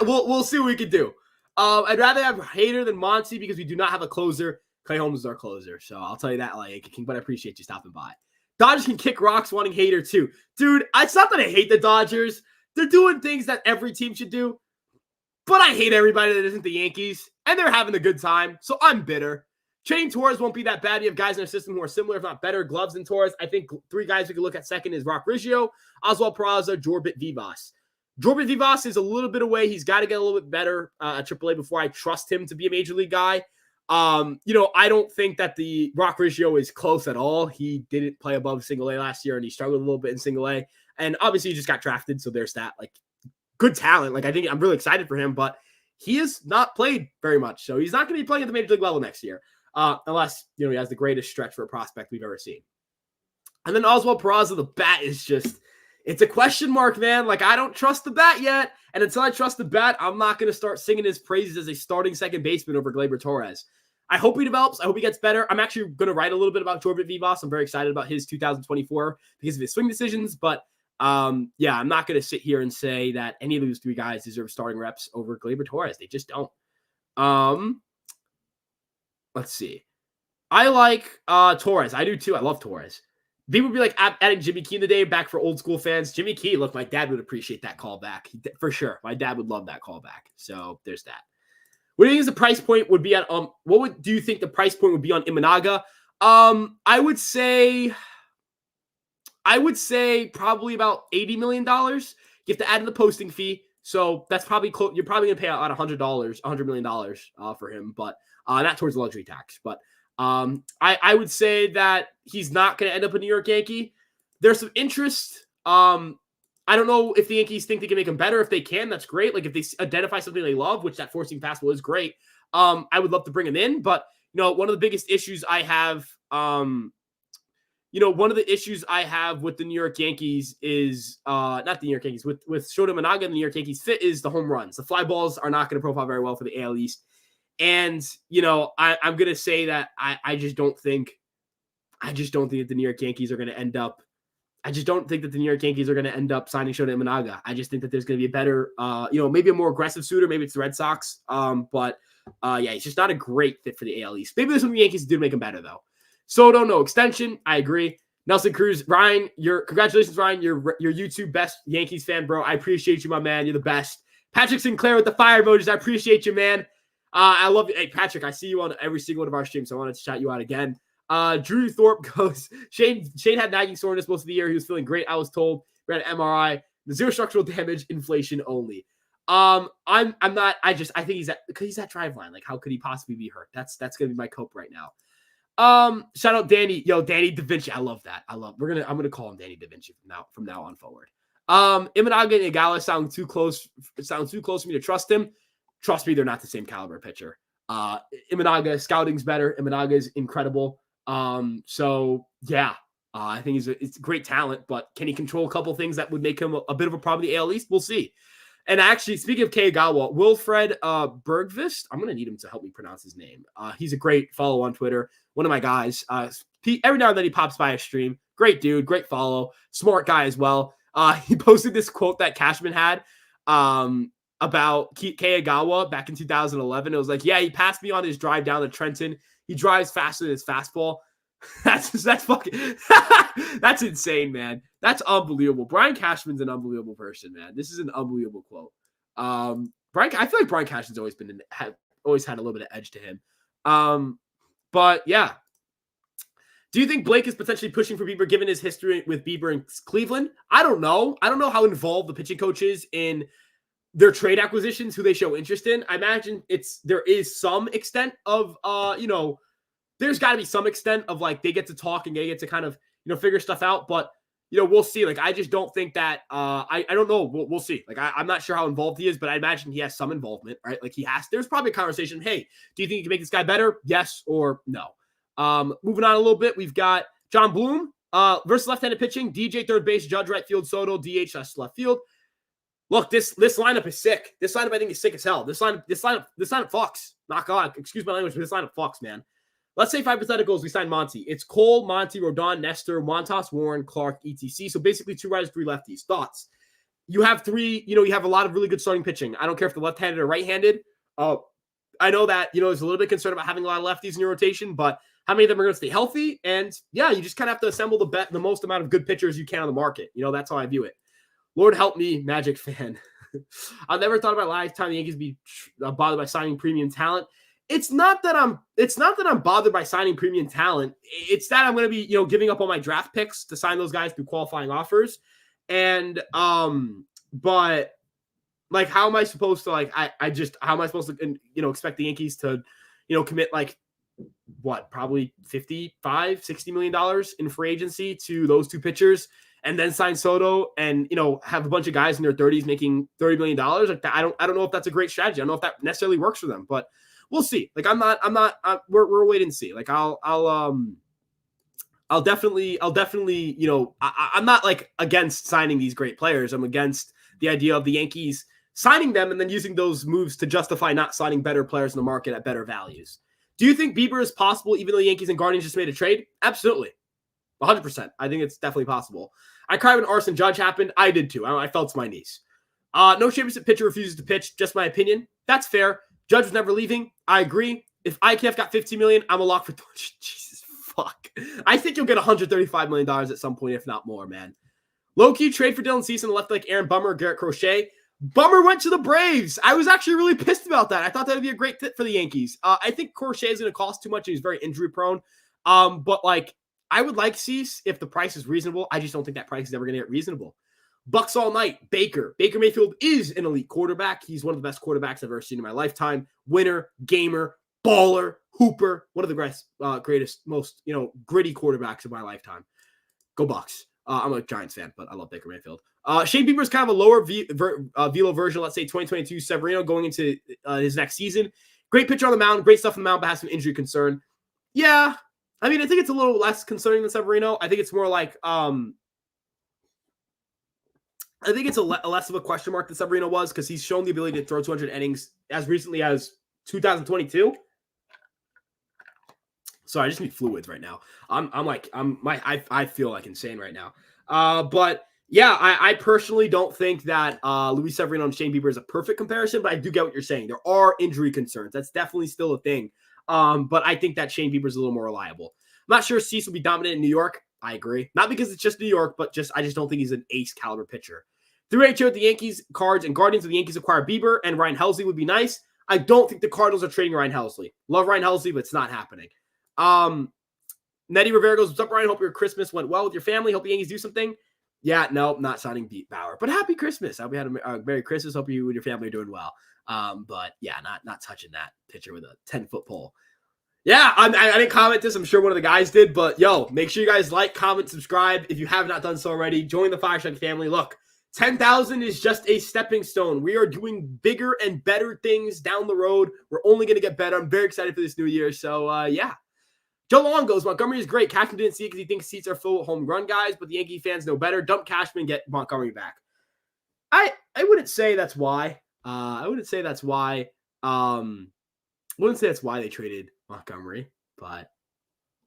We'll see what we can do. I'd rather have Hader than Monty because we do not have a closer. Clay Holmes is our closer, so I'll tell you that, but I appreciate you stopping by. Dodgers can kick rocks wanting Hader too. Dude, it's not that I hate the Dodgers. They're doing things that every team should do, but I hate everybody that isn't the Yankees, and they're having a good time, so I'm bitter. Trading Torres won't be that bad. You have guys in our system who are similar, if not better, gloves than Torres. I think 3 guys we could look at second is Rock Riggio, Oswald Peraza, Jorbit Vivas. Jorbit Vivas is a little bit away. He's got to get a little bit better at AAA before I trust him to be a major league guy. I don't think that the Rock Riggio is close at all. He didn't play above single A last year, and he struggled a little bit in single A. And obviously, he just got drafted, so there's that. Good talent. I think I'm really excited for him, but he has not played very much, so he's not going to be playing at the major league level next year. Unless, he has the greatest stretch for a prospect we've ever seen. And then Oswald Peraza, the bat is just, it's a question mark, man. I don't trust the bat yet. And until I trust the bat, I'm not going to start singing his praises as a starting second baseman over Gleyber Torres. I hope he develops. I hope he gets better. I'm actually going to write a little bit about Jorbit Vivas. I'm very excited about his 2024 because of his swing decisions. But, I'm not going to sit here and say that any of those 3 guys deserve starting reps over Gleyber Torres. They just don't. Let's see. I like Torres. I do too. I love Torres. People would be adding Jimmy Key in the day back for old school fans. Jimmy Key, look, my dad would appreciate that call back. For sure. My dad would love that call back. So there's that. What do you think the price point would be at? Do you think the price point would be on Imanaga? I would say probably about $80 million. You have to add in the posting fee. So that's probably close. You're probably going to pay out $100 million for him, but not towards the luxury tax. But I would say that he's not going to end up a New York Yankee. There's some interest. I don't know if the Yankees think they can make him better. If they can, that's great. If they identify something they love, which that four-seam fastball is great, I would love to bring him in. But, one of the biggest issues I have, with the New York Yankees is not the New York Yankees, with Shota Imanaga and the New York Yankees fit is the home runs. The fly balls are not going to profile very well for the AL East. And, I'm going to say that I just don't think that the New York Yankees are going to end up signing Shota Imanaga. I just think that there's going to be a better, maybe a more aggressive suitor. Maybe it's the Red Sox. He's just not a great fit for the AL East. Maybe there's something the Yankees do to make him better, though. Soto, no extension. I agree. Nelson Cruz, Ryan, congratulations, Ryan. You're YouTube best Yankees fan, bro. I appreciate you, my man. You're the best. Patrick Sinclair with the fire emojis. I appreciate you, man. I love you. Hey, Patrick, I see you on every single one of our streams, so I wanted to shout you out again. Drew Thorpe goes, Shane had nagging soreness most of the year. He was feeling great. I was told we had an MRI. Zero structural damage, inflation only. I think he's at Driveline. How could he possibly be hurt? That's gonna be my cope right now. Shout out Danny. Danny Da Vinci. I love that. I'm gonna call him Danny Da Vinci from now on forward. Imanaga and Igala sound too close for me to trust him. Trust me, they're not the same caliber pitcher. Imanaga, scouting's better. Imanaga is incredible. I think it's great talent, but can he control a couple things that would make him a bit of a problem in the AL East? We'll see. And actually, speaking of Keigawa, Wilfred Bergvist, I'm going to need him to help me pronounce his name. He's a great follow on Twitter. One of my guys. Every now and then he pops by a stream. Great dude, great follow. Smart guy as well. He posted this quote that Cashman had about Keigawa back in 2011. It was like, yeah, he passed me on his drive down to Trenton. He drives faster than his fastball. That's fucking that's insane, man. That's unbelievable. Brian Cashman's an unbelievable person, man. This is an unbelievable quote. I feel like Brian Cashman's always had a little bit of edge to him. But yeah. Do you think Blake is potentially pushing for Bieber given his history with Bieber in Cleveland? I don't know. I don't know how involved the pitching coach is in their trade acquisitions, who they show interest in. I imagine there is some extent of there's got to be some extent of they get to talk and they get to kind of figure stuff out. But we'll see. I just don't think that I don't know. We'll see. I'm not sure how involved he is, but I imagine he has some involvement, right? There's probably a conversation. Hey, do you think you can make this guy better? Yes or no. Moving on a little bit, we've got John Bloom versus left-handed pitching. DJ third base, Judge right field, Soto DH left field. Look, this lineup is sick. This lineup I think is sick as hell. This lineup fucks. Not God, excuse my language, but this lineup fucks, man. Let's say hypotheticals, we sign Monty. It's Cole, Monty, Rodon, Nestor, Montas, Warren, Clark, etc. So basically 2 righties, 3 lefties. Thoughts? You have 3, you have a lot of really good starting pitching. I don't care if they're left-handed or right-handed. I know that, there's a little bit concerned about having a lot of lefties in your rotation, but how many of them are going to stay healthy? And yeah, you just kind of have to assemble the most amount of good pitchers you can on the market. That's how I view it. Lord help me, Magic fan. I've never thought about lifetime the Yankees be bothered by signing premium talent. It's not that I'm bothered by signing premium talent. It's that I'm going to be, giving up on my draft picks to sign those guys through qualifying offers. And, but like, how am I supposed to how am I supposed to, expect the Yankees to, commit probably $55-60 million in free agency to those 2 pitchers and then sign Soto and, have a bunch of guys in their 30s making $30 million. Like that, I don't know if that's a great strategy. I don't know if that necessarily works for them, but we'll see. Like, we're waiting to see. Like, I'll definitely, I'm not like against signing these great players. I'm against the idea of the Yankees signing them and then using those moves to justify not signing better players in the market at better values. Do you think Bieber is possible even though the Yankees and Guardians just made a trade? Absolutely. 100%. I think it's definitely possible. I cried when Arson Judge happened. I did too. I fell to my knees. No championship pitcher refuses to pitch. Just my opinion. That's fair. Judge was never leaving. I agree. If IKF got $15 million, I'm a lock for Jesus fuck. I think you'll get $135 million at some point, if not more, man. Low-key trade for Dylan Cease and left like Aaron Bummer or Garrett Crochet. Bummer went to the Braves. I was actually really pissed about that. I thought that would be a great fit for the Yankees. I think Crochet is going to cost too much and he's very injury prone. But I would like Cease if the price is reasonable. I just don't think that price is ever going to get reasonable. Bucks all night. Baker Mayfield is an elite quarterback. He's one of the best quarterbacks I've ever seen in my lifetime. Winner, gamer, baller, hooper. One of the greatest, most, gritty quarterbacks of my lifetime. Go Bucks. I'm a Giants fan, but I love Baker Mayfield. Shane Bieber is kind of a lower velo version, let's say 2022 Severino going into his next season. Great pitcher on the mound, great stuff on the mound, but has some injury concern. Yeah, I mean, I think it's a little less concerning than Severino. I think it's more like, I think it's less of a question mark than Severino was because he's shown the ability to throw 200 innings as recently as 2022. Sorry, I just need fluids right now. I feel like insane right now. But yeah, I personally don't think that Luis Severino and Shane Bieber is a perfect comparison, but I do get what you're saying. There are injury concerns. That's definitely still a thing. But I think that Shane Bieber is a little more reliable. I'm not sure Cease will be dominant in New York. I agree. Not because it's just New York, but I just don't think he's an ace caliber pitcher. 3HO with the Yankees, Cards, and Guardians of the Yankees acquire Bieber and Ryan Helsley would be nice. I don't think the Cardinals are trading Ryan Helsley. Love Ryan Helsley, but it's not happening. Nettie Rivera goes, what's up, Ryan? Hope your Christmas went well with your family. Hope the Yankees do something. Yeah, no, not signing Beat Bauer, but happy Christmas. I hope you had a Merry Christmas. Hope you and your family are doing well. But yeah, not touching that pitcher with a 10-foot pole. Yeah, I didn't comment this. I'm sure one of the guys did, but yo, make sure you guys like, comment, subscribe. If you have not done so already, join the Fireside family. Look, 10,000 is just a stepping stone. We are doing bigger and better things down the road. We're only going to get better. I'm very excited for this new year. So yeah. Joe Long goes, Montgomery is great. Cashman didn't see it because he thinks seats are full of home run guys, but the Yankee fans know better. Dump Cashman, get Montgomery back. I wouldn't say that's why. I wouldn't say that's why they traded Montgomery, but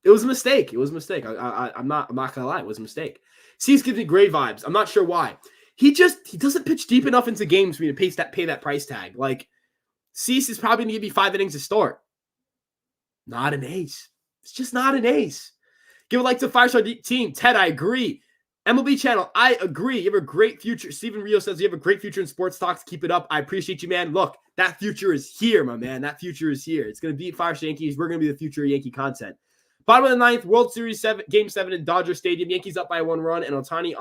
it was a mistake. It was a mistake. I'm not gonna lie. It was a mistake. Cease gives me great vibes. I'm not sure why. He doesn't pitch deep enough into games for me to pay that price tag. Like, Cease is probably going to give you 5 innings to start. Not an ace. It's just not an ace. Give a like to the Fireside team. Ted, I agree. MLB channel, I agree. You have a great future. Steven Rio says you have a great future in sports talks. Keep it up. I appreciate you, man. Look, that future is here, my man. That future is here. It's going to be Fireside Yankees. We're going to be the future of Yankee content. Bottom of the 9th, World Series 7, Game 7 in Dodger Stadium. Yankees up by 1 run and Ohtani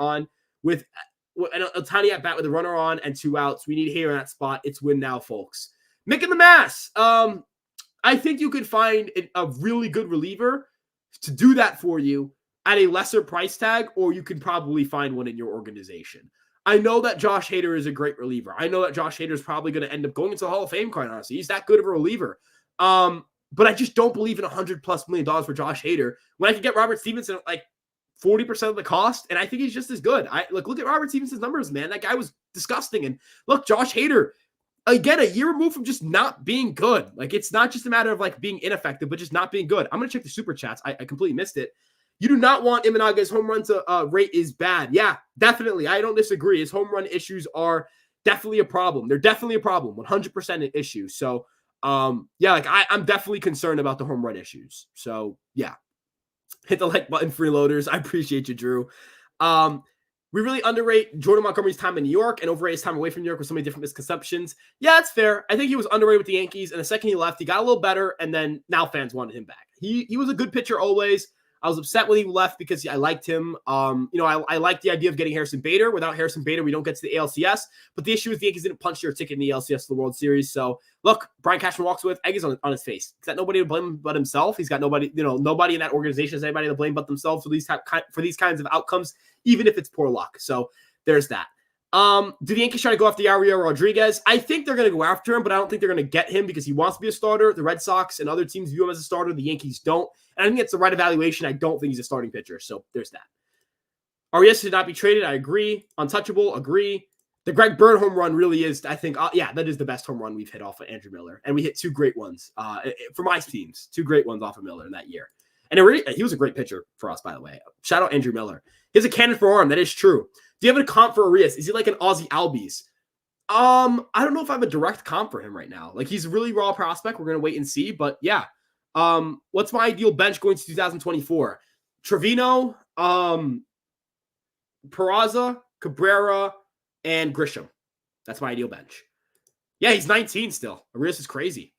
at bat with a runner on and 2 outs. We need here in that spot. It's win now, folks. Mick in the Mass. I think you could find a really good reliever to do that for you at a lesser price tag, or you can probably find one in your organization. I know that Josh Hader is a great reliever. I know that Josh Hader is probably going to end up going into the Hall of Fame, quite honestly. He's that good of a reliever. But I just don't believe in $100+ million for Josh Hader when I could get Robert Stevenson at like 40% of the cost, and I think he's just as good. Look at Robert Stevenson's numbers, man. That guy was disgusting. And look, Josh Hader, again, a year removed from just not being good. Like, it's not just a matter of like being ineffective, but just not being good. I'm going to check the super chats. I completely missed it. You do not want Imanaga's home run to rate is bad. Yeah, definitely. I don't disagree. His home run issues are definitely a problem. They're definitely a problem. 100% an issue. So, yeah, like I'm definitely concerned about the home run issues. So, yeah. Hit the like button, freeloaders. I appreciate you, Drew. We really underrate Jordan Montgomery's time in New York and overrate his time away from New York with so many different misconceptions. Yeah, that's fair. I think he was underrated with the Yankees, and the second he left, he got a little better, and then now fans wanted him back. He was a good pitcher always. I was upset when he left because I liked him. I like the idea of getting Harrison Bader. Without Harrison Bader, we don't get to the ALCS. But the issue is the Yankees didn't punch their ticket in the ALCS for the World Series. So, look, Brian Cashman walks with eggs on his face. He's got nobody to blame but himself. He's got nobody in that organization has anybody to blame but themselves for these kinds of outcomes, even if it's poor luck. So, there's that. Do the Yankees try to go after Yariel Rodriguez? I think they're going to go after him, but I don't think they're going to get him because he wants to be a starter. The Red Sox and other teams view him as a starter. The Yankees don't. And I think it's the right evaluation. I don't think he's a starting pitcher. So there's that. Arias should not be traded. I agree. Untouchable. Agree. The Greg Bird home run really is, I think, that is the best home run we've hit off of Andrew Miller. And we hit two great ones for my teams. Two great ones off of Miller in that year. And he was a great pitcher for us, by the way. Shout out Andrew Miller. He has a cannon for arm. That is true. Do you have a comp for Arias? Is he like an Ozzie Albies? I don't know if I have a direct comp for him right now. Like, he's a really raw prospect. We're going to wait and see. But, yeah. What's my ideal bench going to 2024? Trevino, Peraza, Cabrera, and Grisham. That's my ideal bench. Yeah, he's 19 still. Arias is crazy.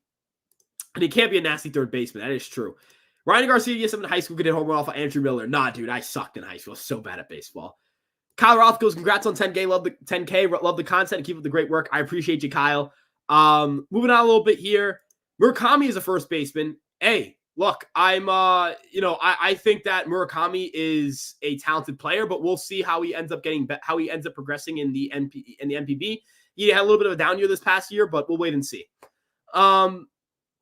And he can't be a nasty third baseman. That is true. Ryan Garcia, yes, I'm in high school, could hit home run off of Andrew Miller. Nah, dude, I sucked in high school. I was so bad at baseball. Kyle Roth goes, congrats on 10K. Love the 10K. Love the content. Keep up the great work. I appreciate you, Kyle. Moving on a little bit here. Murakami is a first baseman. Hey, look, I think that Murakami is a talented player, but we'll see how he ends up progressing in the NPB. He had a little bit of a down year this past year, but we'll wait and see.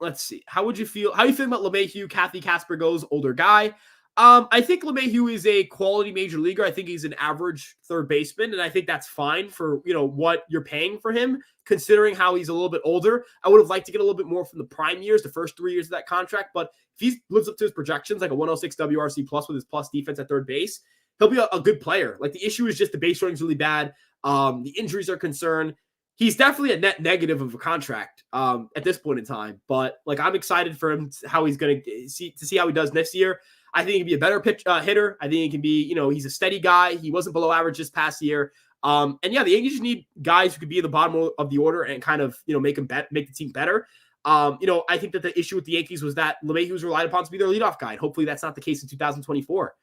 Let's see. How you feel about LeMahieu? Kathy Casper goes, older guy. I think LeMahieu is a quality major leaguer. I think he's an average third baseman, and I think that's fine for, what you're paying for him, considering how he's a little bit older. I would have liked to get a little bit more from the prime years, the first 3 years of that contract, but if he lives up to his projections, like a 106 WRC plus with his plus defense at third base, he'll be a good player. Like, the issue is just the base running is really bad. The injuries are concerned. He's definitely a net negative of a contract at this point in time, but like, I'm excited for him, how he's going to see how he does next year. I think he can be a better hitter. I think he can be, he's a steady guy. He wasn't below average this past year. And yeah, the Yankees just need guys who could be at the bottom of the order and kind of, make the team better. I think that the issue with the Yankees was that LeMahieu was relied upon to be their leadoff guy. And hopefully that's not the case in 2024.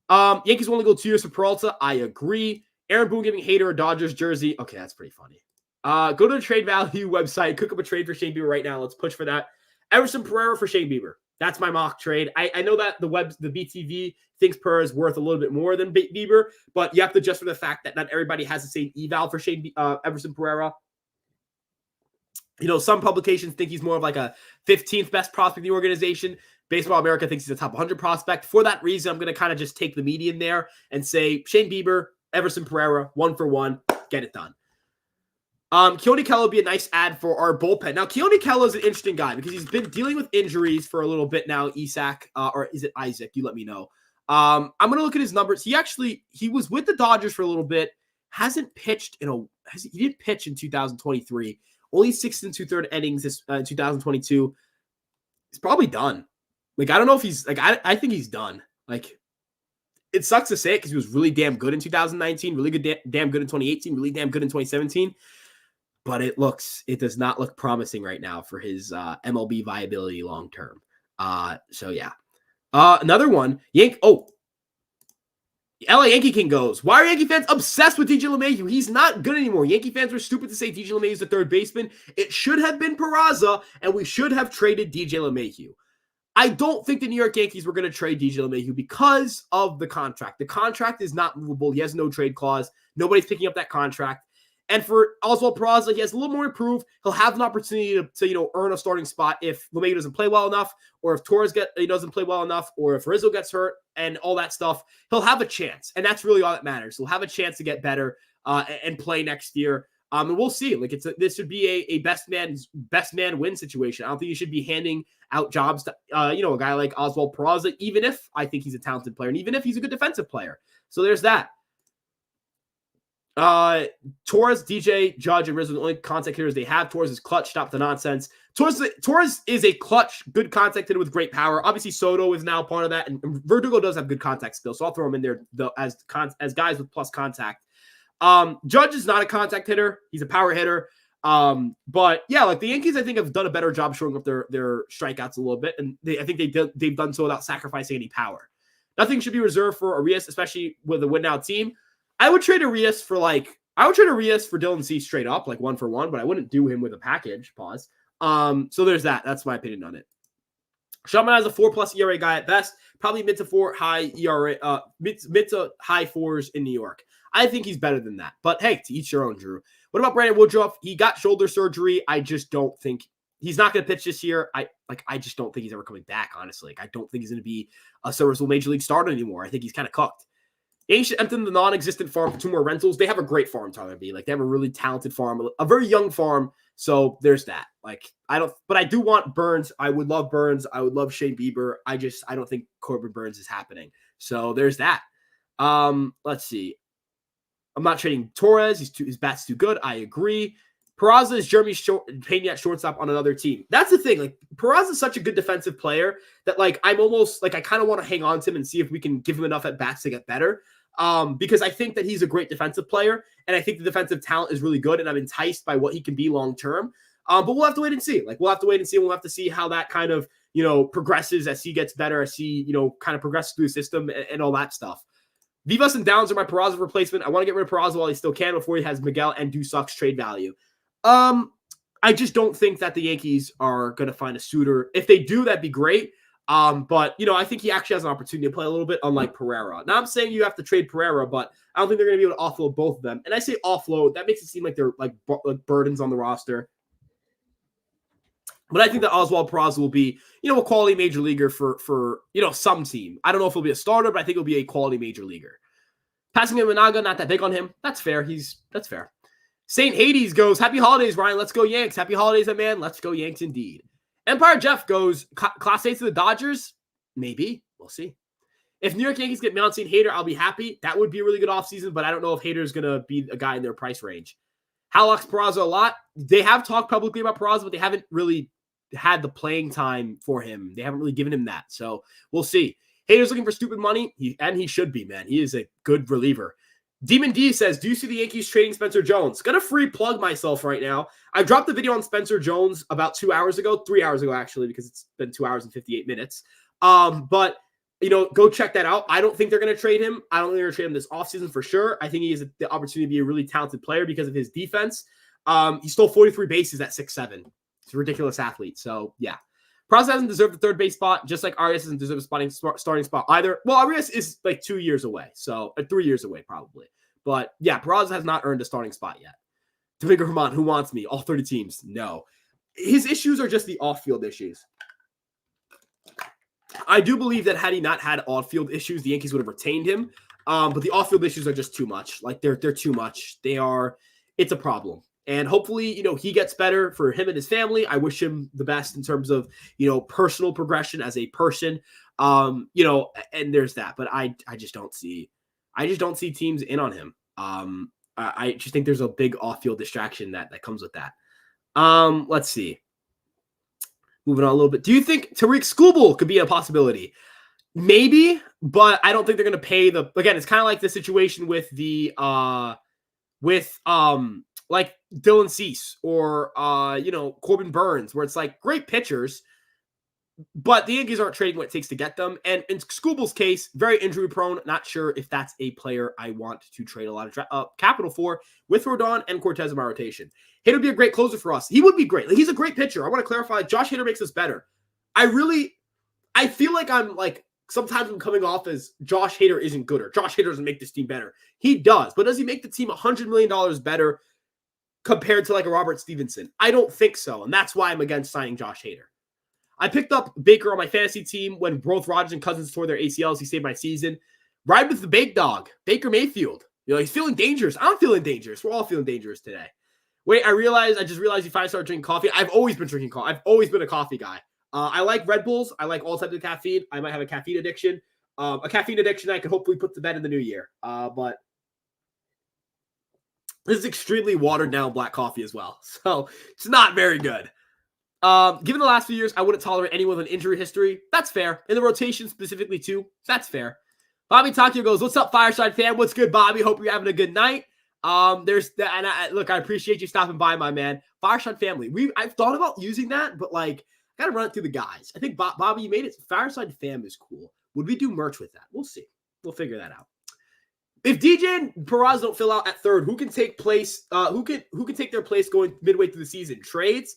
Yankees only go 2 years for Peralta. I agree. Aaron Boone giving Hader a Dodgers jersey. Okay, that's pretty funny. Go to the trade value website, cook up a trade for Shane Bieber right now. Let's push for that. Everson Pereira for Shane Bieber. That's my mock trade. I know that the BTV thinks Pereira is worth a little bit more than Bieber, but you have to adjust for the fact that not everybody has the same eval for Everson Pereira. Some publications think he's more of like a 15th best prospect in the organization. Baseball America thinks he's a top 100 prospect. For that reason, I'm going to kind of just take the median there and say Shane Bieber, Everson Pereira, 1-for-1, get it done. Keone Keller would be a nice add for our bullpen. Now, Keone Keller is an interesting guy because he's been dealing with injuries for a little bit now, Isaac, or is it Isaac? You let me know. I'm going to look at his numbers. He was with the Dodgers for a little bit, hasn't pitched he didn't pitch in 2023. Only 6 2/3 innings this 2022. He's probably done. Like, I don't know if he's like, I think he's done. Like, it sucks to say it because he was really damn good in 2019, really good, damn good in 2018, really damn good in 2017. But it does not look promising right now for his MLB viability long term. So yeah. Another one, LA Yankee King goes, why are Yankee fans obsessed with DJ LeMahieu? He's not good anymore. Yankee fans were stupid to say DJ LeMahieu is the third baseman. It should have been Peraza, and we should have traded DJ LeMahieu. I don't think the New York Yankees were going to trade DJ LeMahieu because of the contract. The contract is not movable. He has no trade clause. Nobody's picking up that contract. And for Oswald Peraza, he has a little more to prove. He'll have an opportunity to earn a starting spot if LeMahieu doesn't play well enough, or if Torres doesn't play well enough, or if Rizzo gets hurt and all that stuff. He'll have a chance, and that's really all that matters. He'll have a chance to get better and play next year. And we'll see. Like this should be a best man win situation. I don't think you should be handing out jobs to a guy like Oswald Peraza, even if I think he's a talented player and even if he's a good defensive player. So there's that. Torres, DJ, Judge, and Rizzo are the only contact hitters they have. Torres is clutch. Stop the nonsense. Torres is a clutch, good contact hitter with great power. Obviously, Soto is now part of that, and Verdugo does have good contact skills, so I'll throw him in there as guys with plus contact. Judge is not a contact hitter. He's a power hitter. But yeah, like the Yankees, I think have done a better job showing up their strikeouts a little bit. And I think they've done so without sacrificing any power. Nothing should be reserved for Arias, especially with a win now team. I would trade Arias for Dylan Cease straight up, like 1-for-1, but I wouldn't do him with a package. Pause. So there's that. That's my opinion on it. Shaman has a 4+ ERA guy at best, probably mid to 4 high ERA, mid to high 4s in New York. I think he's better than that. But hey, to each your own, Drew. What about Brandon Woodruff? He got shoulder surgery. I just don't think he's not going to pitch this year. I just don't think he's ever coming back, honestly. I don't think he's going to be a serviceable major league starter anymore. I think he's kind of cooked. They should enter the non-existent farm for 2 more rentals. They have a great farm, Tyler B. Like, they have a really talented farm, a very young farm. So there's that. But I do want Burns. I would love Burns. I would love Shane Bieber. I don't think Corbin Burns is happening. So there's that. Let's see. I'm not trading Torres. His bat's too good. I agree. Peraza is Jeremy Pena at shortstop on another team. That's the thing. Like, Peraza is such a good defensive player that, I'm almost, I kind of want to hang on to him and see if we can give him enough at bats to get better. Because I think that he's a great defensive player, and I think the defensive talent is really good, and I'm enticed by what he can be long-term. But we'll have to wait and see. We'll have to wait and see. We'll have to see how that kind of, progresses as he gets better, as he, kind of progresses through the system and all that stuff. Vivas and Downs are my Peraza replacement. I want to get rid of Peraza while he still can before he has Miguel and Dusuk's trade value. I just don't think that the Yankees are going to find a suitor. If they do, that'd be great. But I think he actually has an opportunity to play a little bit, unlike Pereira. Now, I'm saying you have to trade Pereira, but I don't think they're going to be able to offload both of them. And I say offload, that makes it seem like they're like burdens on the roster. But I think that Oswald Peraza will be, a quality major leaguer for some team. I don't know if he'll be a starter, but I think he'll be a quality major leaguer. Passing him Managa, not that big on him. That's fair. That's fair. St. Hades goes, happy holidays, Ryan. Let's go Yanks. Happy holidays, my man. Let's go Yanks indeed. Empire Jeff goes, Class A to the Dodgers? Maybe. We'll see. If New York Yankees get Mountain Hader, I'll be happy. That would be a really good offseason, but I don't know if Hader's going to be a guy in their price range. Halox Peraza a lot. They have talked publicly about Peraza, but they haven't really had the playing time for him. They haven't really given him that. So we'll see. Hader's looking for stupid money, and he should be, man. He is a good reliever. Demon D says, do you see the Yankees trading Spencer Jones? Gonna free plug myself right now. I dropped the video on Spencer Jones about 3 hours ago, actually, because it's been 2 hours and 58 minutes. But go check that out. I don't think they're going to trade him. I don't think they're going to trade him this offseason for sure. I think he has the opportunity to be a really talented player because of his defense. He stole 43 bases at 6'7". He's a ridiculous athlete. So, yeah. Peraza hasn't deserved the third base spot, just like Arias doesn't deserve a starting spot either. Well, Arias is 2 years away, so 3 years away probably. But, yeah, Peraza has not earned a starting spot yet. Domingo Herman, who wants me? All 30 teams? No. His issues are just the off-field issues. I do believe that had he not had off-field issues, the Yankees would have retained him. But the off-field issues are just too much. They're too much. It's a problem. And hopefully, he gets better for him and his family. I wish him the best in terms of, personal progression as a person. And there's that. But I just don't see teams in on him. I just think there's a big off-field distraction that comes with that. Let's see. Moving on a little bit. Do you think Tariq Skubal could be a possibility? Maybe, but I don't think they're going to pay again, it's kind of like the situation with like Dylan Cease or, Corbin Burns, where it's like great pitchers, but the Yankees aren't trading what it takes to get them. And in Skubal's case, very injury prone. Not sure if that's a player I want to trade a lot of capital for with Rodon and Cortez in my rotation. Hader would be a great closer for us. He would be great. He's a great pitcher. I want to clarify. Josh Hader makes us better. I feel like sometimes I'm coming off as Josh Hader isn't good or Josh Hader doesn't make this team better. He does, but does he make the team $100 million better? compared to like a Robert Stevenson? I don't think so. And that's why I'm against signing Josh Hader. I picked up Baker on my fantasy team when both Rodgers and Cousins tore their ACLs. He saved my season. Ride with the big dog, Baker Mayfield. He's feeling dangerous. I'm feeling dangerous. We're all feeling dangerous today. Wait, I just realized you finally started drinking coffee. I've always been drinking coffee. I've always been a coffee guy. I like Red Bulls. I like all types of caffeine. I might have a caffeine addiction. A caffeine addiction I could hopefully put to bed in the new year. But this is extremely watered down black coffee as well. So it's not very good. Given the last few years, I wouldn't tolerate anyone with an injury history. That's fair. In the rotation specifically too, that's fair. Bobby Takio goes, "What's up, Fireside fam? What's good, Bobby? Hope you're having a good night." There's that, and look, I appreciate you stopping by, my man. Fireside family. I've thought about using that, but like, I gotta run it through the guys. I think Bobby, you made it. Fireside fam is cool. Would we do merch with that? We'll see. We'll figure that out. If DJ and Peraz don't fill out at third, who can take place? Who can take their place going midway through the season? Trades?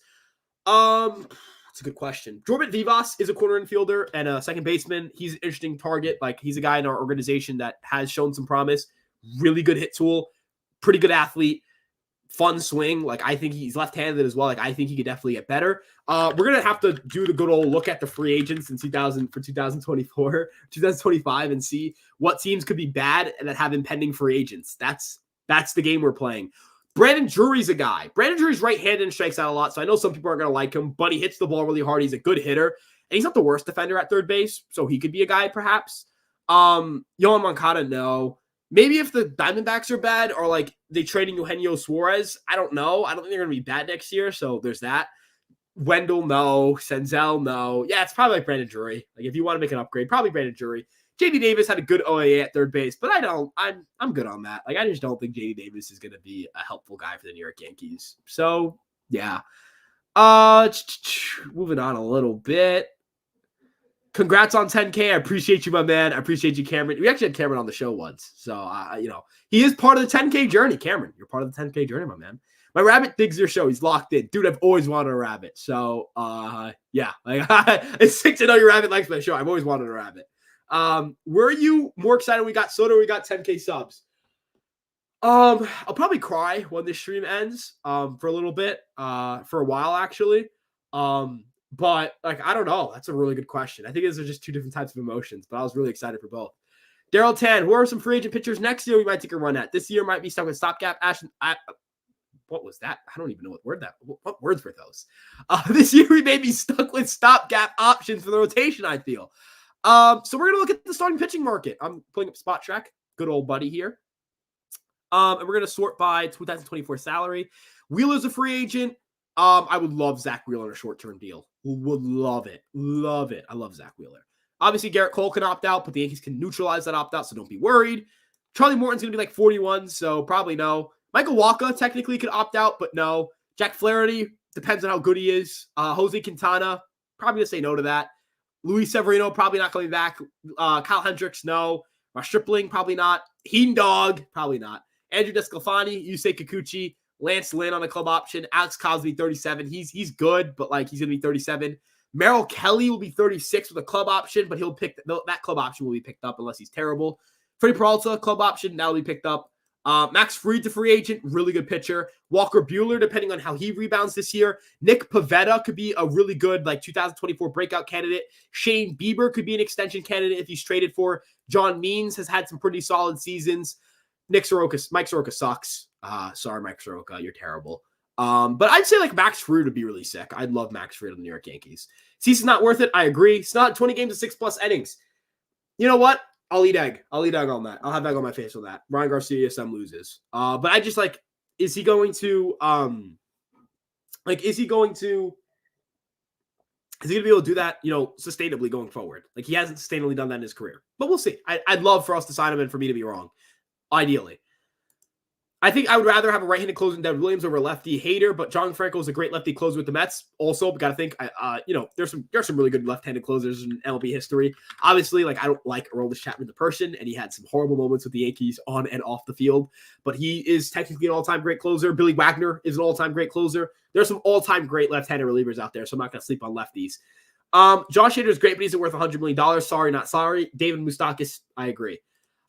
That's a good question. Jordan Vivas is a corner infielder and a second baseman. He's an interesting target. Like, he's a guy in our organization that has shown some promise. Really good hit tool. Pretty good athlete. Fun swing. Like, I think he's left-handed as well. Like, I think he could definitely get better. We're going to have to do the good old look at the free agents in 2024, 2025 and see what teams could be bad and that have impending free agents. That's the game we're playing. Brandon Drury's a guy. Brandon Drury's right-handed and strikes out a lot, so I know some people aren't going to like him, but he hits the ball really hard. He's a good hitter, and he's not the worst defender at third base, so he could be a guy perhaps. Yohan Moncada, no. Maybe if the Diamondbacks are bad or like they trading Eugenio Suarez, I don't know. I don't think they're going to be bad next year, so there's that. Wendell, no. Senzel, no. Yeah, it's probably like Brandon Drury. Like, if you want to make an upgrade, probably Brandon Drury. JD Davis had a good OAA at third base, but I'm good on that. Like, I just don't think JD Davis is going to be a helpful guy for the New York Yankees. So, yeah. Moving on a little bit. Congrats on 10K. I appreciate you, my man. I appreciate you, Cameron. We actually had Cameron on the show once. So, he is part of the 10K journey. Cameron, you're part of the 10K journey, my man. My rabbit digs your show. He's locked in. Dude, I've always wanted a rabbit. So, yeah. Like, it's sick to know your rabbit likes my show. I've always wanted a rabbit. Were you more excited when we got Soto or we got 10K subs? I'll probably cry when this stream ends, for a little bit, for a while, actually. But like, I don't know. That's a really good question. I think those are just two different types of emotions, but I was really excited for both. Daryl Tan, who are some free agent pitchers next year we might take a run at? This year might be stuck with stopgap. What was that? I don't even know what words were those? This year we may be stuck with stopgap options for the rotation, I feel. So we're going to look at the starting pitching market. I'm pulling up Spot Track. Good old buddy here. And we're going to sort by 2024 salary. Wheeler's a free agent. I would love Zach Wheeler in a short-term deal. Would love it. Love it. I love Zach Wheeler. Obviously, Garrett Cole can opt out, but the Yankees can neutralize that opt-out, so don't be worried. Charlie Morton's going to be like 41, so probably no. Michael Wacha technically could opt out, but no. Jack Flaherty, depends on how good he is. Jose Quintana, probably going to say no to that. Luis Severino, probably not coming back. Kyle Hendricks, no. Ross Stripling, probably not. Heen Dog, probably not. Andrew Desclafani, Yusei Kikuchi, Lance Lynn on a club option. Alex Cosby, 37. He's good, but like, he's going to be 37. Merrill Kelly will be 36 with a club option, but that club option will be picked up unless he's terrible. Freddie Peralta, club option, that'll be picked up. Max Fried's a free agent, really good pitcher. Walker Buehler, depending on how he rebounds this year. Nick Pivetta could be a really good 2024 breakout candidate. Shane Bieber could be an extension candidate if he's traded for. John Means has had some pretty solid seasons. Mike Soroka sucks. Sorry, Mike Soroka, you're terrible. But I'd say Max Fried would be really sick. I'd love Max Fried on the New York Yankees. Season's not worth it. I agree. It's not 20 games of 6+ innings. You know what? I'll eat egg. I'll eat egg on that. I'll have egg on my face on that. Ryan Garcia, some loses. But I just is he going to is he going to be able to do that, sustainably going forward? Like, he hasn't sustainably done that in his career. But we'll see. I'd love for us to sign him and for me to be wrong. Ideally. I think I would rather have a right-handed closer than Devin Williams over a lefty hater, but John Franco is a great lefty closer with the Mets. Also, got to think, there's some really good left-handed closers in MLB history. Obviously, I don't like Aroldis Chapman the person, and he had some horrible moments with the Yankees on and off the field, but he is technically an all-time great closer. Billy Wagner is an all-time great closer. There's some all-time great left-handed relievers out there, so I'm not going to sleep on lefties. Josh Hader is great, but he's worth $100 million. Sorry, not sorry. David Moustakis, I agree.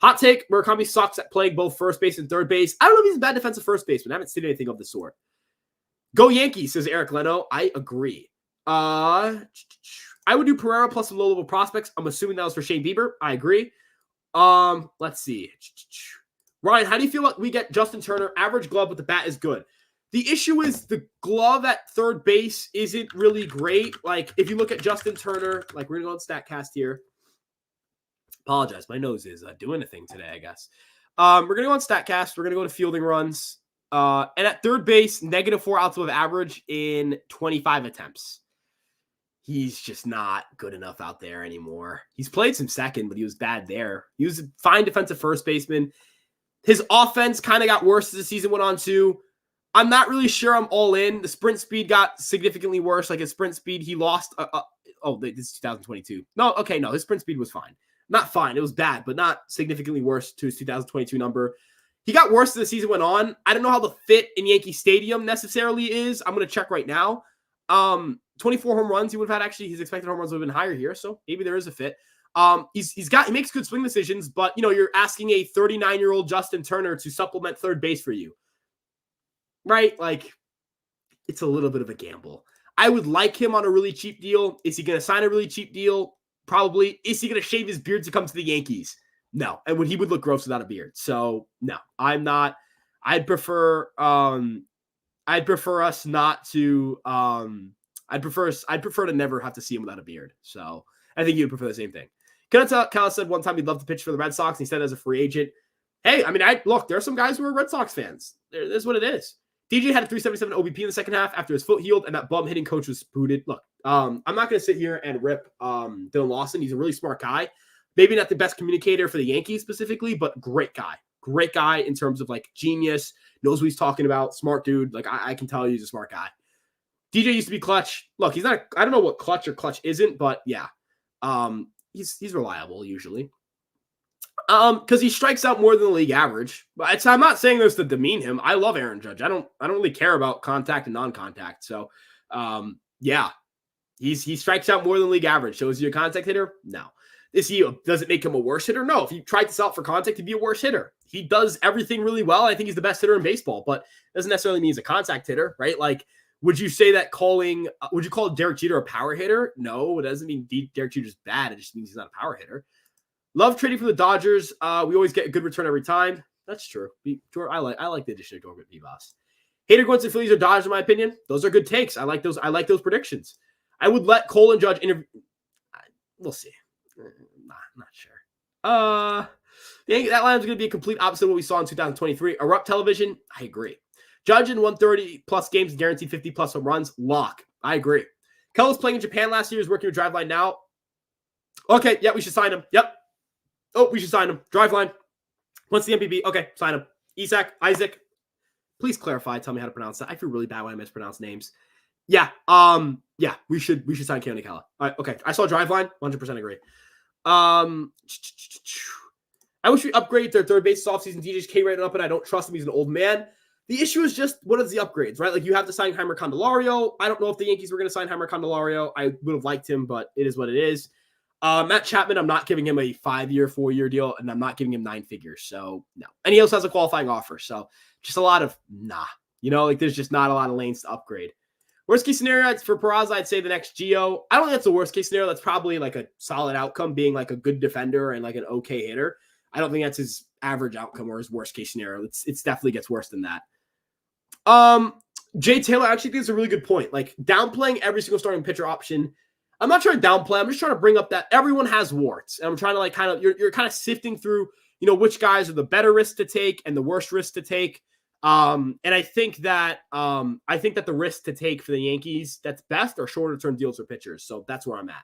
Hot take, Murakami sucks at playing both first base and third base. I don't know if he's a bad defensive first baseman. I haven't seen anything of the sort. Go Yankees, says Eric Leno. I agree. I would do Pereira plus some low-level prospects. I'm assuming that was for Shane Bieber. I agree. Let's see. Ryan, how do you feel like we get Justin Turner? Average glove, but the bat is good. The issue is the glove at third base isn't really great. Like, if you look at Justin Turner, like, we're going to go on StatCast here. Apologize. My nose is doing a thing today, I guess. We're going to go on StatCast. We're going to go to fielding runs. And at third base, -4 outs above average in 25 attempts. He's just not good enough out there anymore. He's played some second, but he was bad there. He was a fine defensive first baseman. His offense kind of got worse as the season went on, too. I'm not really sure I'm all in. The sprint speed got significantly worse. Like his sprint speed, he lost. This is 2022. No, okay, no, his sprint speed was fine. Not fine. It was bad, but not significantly worse to his 2022 number. He got worse as the season went on. I don't know how the fit in Yankee Stadium necessarily is. I'm going to check right now. 24 home runs he would have had. Actually, his expected home runs would have been higher here, so maybe there is a fit. He makes good swing decisions, but you're asking a 39-year-old Justin Turner to supplement third base for you. Right? Like, it's a little bit of a gamble. I would like him on a really cheap deal. Is he going to sign a really cheap deal? Probably. Is he going to shave his beard to come to the Yankees? No. And he would look gross without a beard. So, no, I'm not. I'd prefer us not to I'd prefer to never have to see him without a beard. So, I think you would prefer the same thing. Cal said one time he'd love to pitch for the Red Sox, and he said as a free agent. Hey, I mean, look, there are some guys who are Red Sox fans. That's what it is. DJ had a 377 OBP in the second half after his foot healed, and that bum hitting coach was booted. Look, I'm not going to sit here and rip Dylan Lawson. He's a really smart guy. Maybe not the best communicator for the Yankees specifically, but great guy. Great guy in terms of, like, genius, knows what he's talking about, smart dude. Like, I can tell you he's a smart guy. DJ used to be clutch. Look, he's not – I don't know what clutch or clutch isn't, but, yeah. He's reliable usually. Because he strikes out more than the league average. But I'm not saying this to demean him. I love Aaron Judge. I don't really care about contact and non-contact. So, yeah, he strikes out more than league average. So is he a contact hitter? No. Does it make him a worse hitter? No. If you tried this out for contact, he'd be a worse hitter. He does everything really well. I think he's the best hitter in baseball, but it doesn't necessarily mean he's a contact hitter, right? Like, would you say that would you call Derek Jeter a power hitter? No, it doesn't mean Derek Jeter's bad. It just means he's not a power hitter. Love trading for the Dodgers. We always get a good return every time. That's true. I like the addition of Jordan Vivas. Hater going to Phillies or Dodgers, in my opinion. Those are good takes. I like those predictions. I would let Cole and Judge interview. We'll see. Not sure. That line's going to be a complete opposite of what we saw in 2023. Erupt television. I agree. Judge in 130 plus games, guaranteed 50 plus home runs. Lock. I agree. Kel was playing in Japan last year. He's working with Driveline now. Okay. Yeah, we should sign him. Yep. Oh, we should sign him. Driveline. What's the MVP? Okay, sign him. Isaac. Please clarify. Tell me how to pronounce that. I feel really bad when I mispronounce names. Yeah. Yeah. We should sign Keone Kela. All right. Okay. I saw Driveline. 100% agree. I wish we upgrade their third base offseason. DJ's K rated up, and I don't trust him. He's an old man. The issue is just what is the upgrades, right? Like you have to sign Heimer Candelario. I don't know if the Yankees were going to sign Heimer Candelario. I would have liked him, but it is what it is. Matt Chapman, I'm not giving him a 5-year, 4-year deal, and I'm not giving him 9 figures. So, no. And he also has a qualifying offer. So, just a lot of nah. Like there's just not a lot of lanes to upgrade. Worst case scenario for Peraza, I'd say the next Gio. I don't think that's the worst case scenario. That's probably like a solid outcome, being like a good defender and like an okay hitter. I don't think that's his average outcome or his worst case scenario. It's definitely gets worse than that. Jay Taylor, I actually think it's a really good point. Like downplaying every single starting pitcher option. I'm not trying to downplay. I'm just trying to bring up that everyone has warts. And I'm trying to like kind of, you're kind of sifting through, which guys are the better risks to take and the worst risks to take. And I think that the risk to take for the Yankees that's best are shorter term deals for pitchers. So that's where I'm at.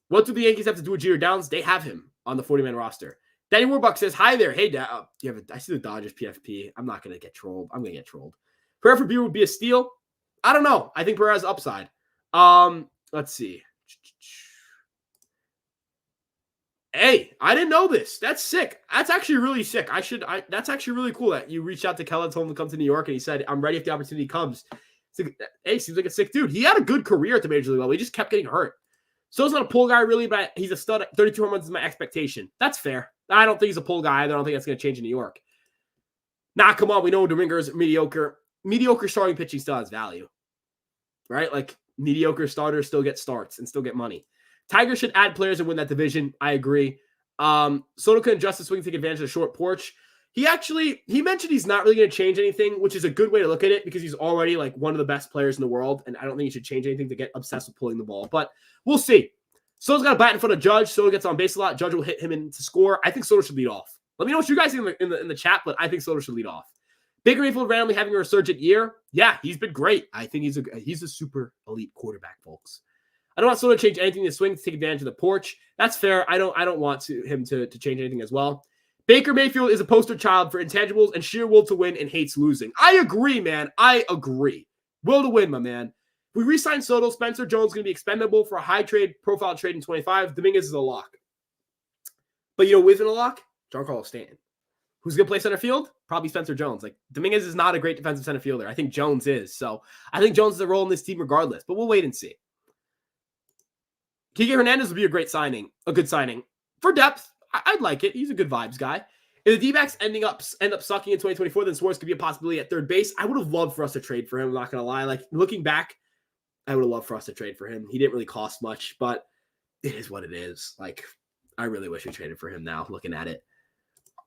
What do the Yankees have to do with Jeter Downs? They have him on the 40-man roster. Danny Warbuck says, hi there. Hey, I see the Dodgers PFP. I'm not going to get trolled. I'm going to get trolled. Prayer for Beer would be a steal. I don't know. I think Pereira has upside. Let's see. Hey, I didn't know this. That's sick. That's actually really sick. That's actually really cool that you reached out to Kellen, told him to come to New York, and he said, I'm ready if the opportunity comes. Hey, seems like a sick dude. He had a good career at the major league level. He just kept getting hurt. So he's not a pull guy really, but he's a stud. 32 home runs is my expectation. That's fair. I don't think he's a pull guy either. I don't think that's going to change in New York. Nah, come on. We know Dominguez is mediocre. Mediocre starting pitching still has value, right? Like mediocre starters still get starts and still get money. Tigers should add players and win that division. I agree. Soto can adjust the swing, take advantage of the short porch. He mentioned he's not really going to change anything, which is a good way to look at it because he's already like one of the best players in the world. And I don't think he should change anything to get obsessed with pulling the ball, but we'll see. Soto's got a bat in front of Judge. Soto gets on base a lot. Judge will hit him in to score. I think Soto should lead off. Let me know what you guys think in the chat, but I think Soto should lead off. Baker Mayfield randomly having a resurgent year. Yeah, he's been great. I think he's a super elite quarterback, folks. I don't want Soto to change anything to swing to take advantage of the porch. That's fair. I don't want him to change anything as well. Baker Mayfield is a poster child for intangibles and sheer will to win and hates losing. I agree, man. I agree. Will to win, my man. If we re-sign Soto, Spencer Jones is going to be expendable for a high trade profile trade in 25. Dominguez is a lock. But you know who isn't a lock? Giancarlo Stanton. Who's going to play center field? Probably Spencer Jones. Like, Dominguez is not a great defensive center fielder. I think Jones is. So I think Jones has a role in this team regardless. But we'll wait and see. Kike Hernandez would be a good signing. For depth, I'd like it. He's a good vibes guy. If the D-backs end up sucking in 2024, then Suarez could be a possibility at third base. I would have loved for us to trade for him. I'm not going to lie. Like, looking back, I would have loved for us to trade for him. He didn't really cost much, but it is what it is. Like, I really wish we traded for him now, looking at it.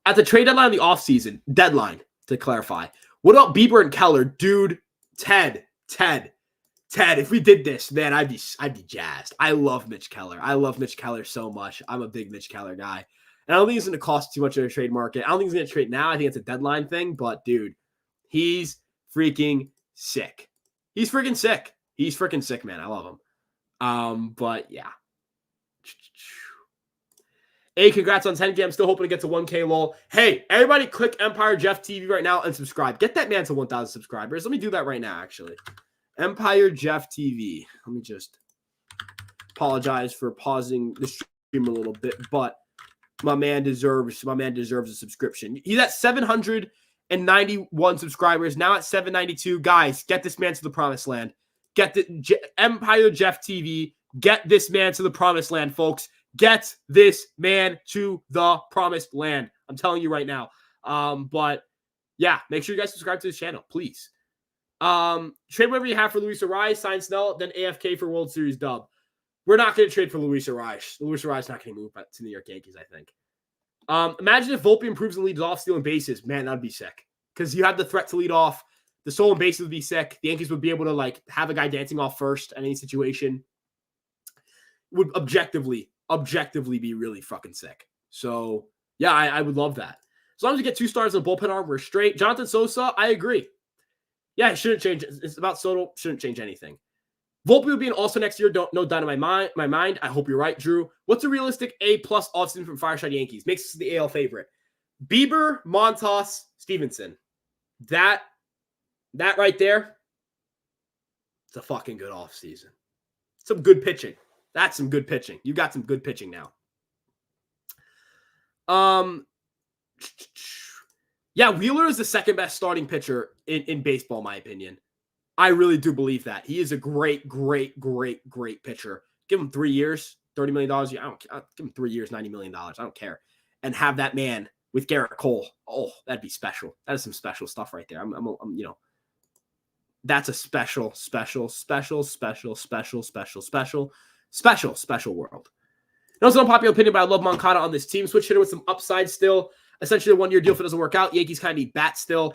At the trade deadline, the offseason, deadline, to clarify. What about Bieber and Keller? Dude, Ted, if we did this, man, I'd be jazzed. I love Mitch Keller. I love Mitch Keller so much. I'm a big Mitch Keller guy. And I don't think it's going to cost too much in a trade market. I don't think he's going to trade now. I think it's a deadline thing. But, dude, he's freaking sick. He's freaking sick, man. I love him. But, yeah. Hey, congrats on 10K. I'm still hoping to get to 1K, lol. Hey, everybody click Empire Jeff TV right now and subscribe. Get that man to 1,000 subscribers. Let me do that right now, actually. Empire Jeff TV. Let me just apologize for pausing the stream a little bit, but my man deserves a subscription. He's at 791 subscribers, now at 792. Guys, get this man to the promised land. Get the Empire Jeff TV. Get this man to the promised land, folks. Get this man to the promised land. I'm telling you right now. But yeah, make sure you guys subscribe to this channel, please. Trade whatever you have for Luis Arraez, sign Snell, then AFK for World Series dub. We're not going to trade for Luis Arraez. Luis Arraez is not going to move to New York Yankees, I think. Imagine if Volpe improves and leads off stealing bases. Man, that'd be sick. Because you have the threat to lead off. The stolen bases would be sick. The Yankees would be able to like have a guy dancing off first in any situation. Would objectively be really fucking sick. So, yeah, I would love that. As long as we get 2 stars in the bullpen arm, we're straight. Jonathan Sosa, I agree. Yeah, it shouldn't change. It's about Soto. Shouldn't change anything. Volpe would be an also next year. No doubt in my mind. I hope you're right, Drew. What's a realistic A+ offseason from Fireside Yankees? Makes us the AL favorite. Bieber, Montas, Stevenson. That right there, it's a fucking good offseason. Some good pitching. That's some good pitching. You got some good pitching now. Yeah, Wheeler is the second best starting pitcher in baseball, in my opinion. I really do believe that. He is a great pitcher. Give him 3 years, $30 million. I'll give him 3 years, $90 million. I don't care. And have that man with Garrett Cole. Oh, that'd be special. That is some special stuff right there. I'm that's a special world. No, it's an unpopular opinion, but I love Moncada on this team. Switch hitter with some upside still. Essentially a 1-year deal if it doesn't work out. Yankees kind of need bat still.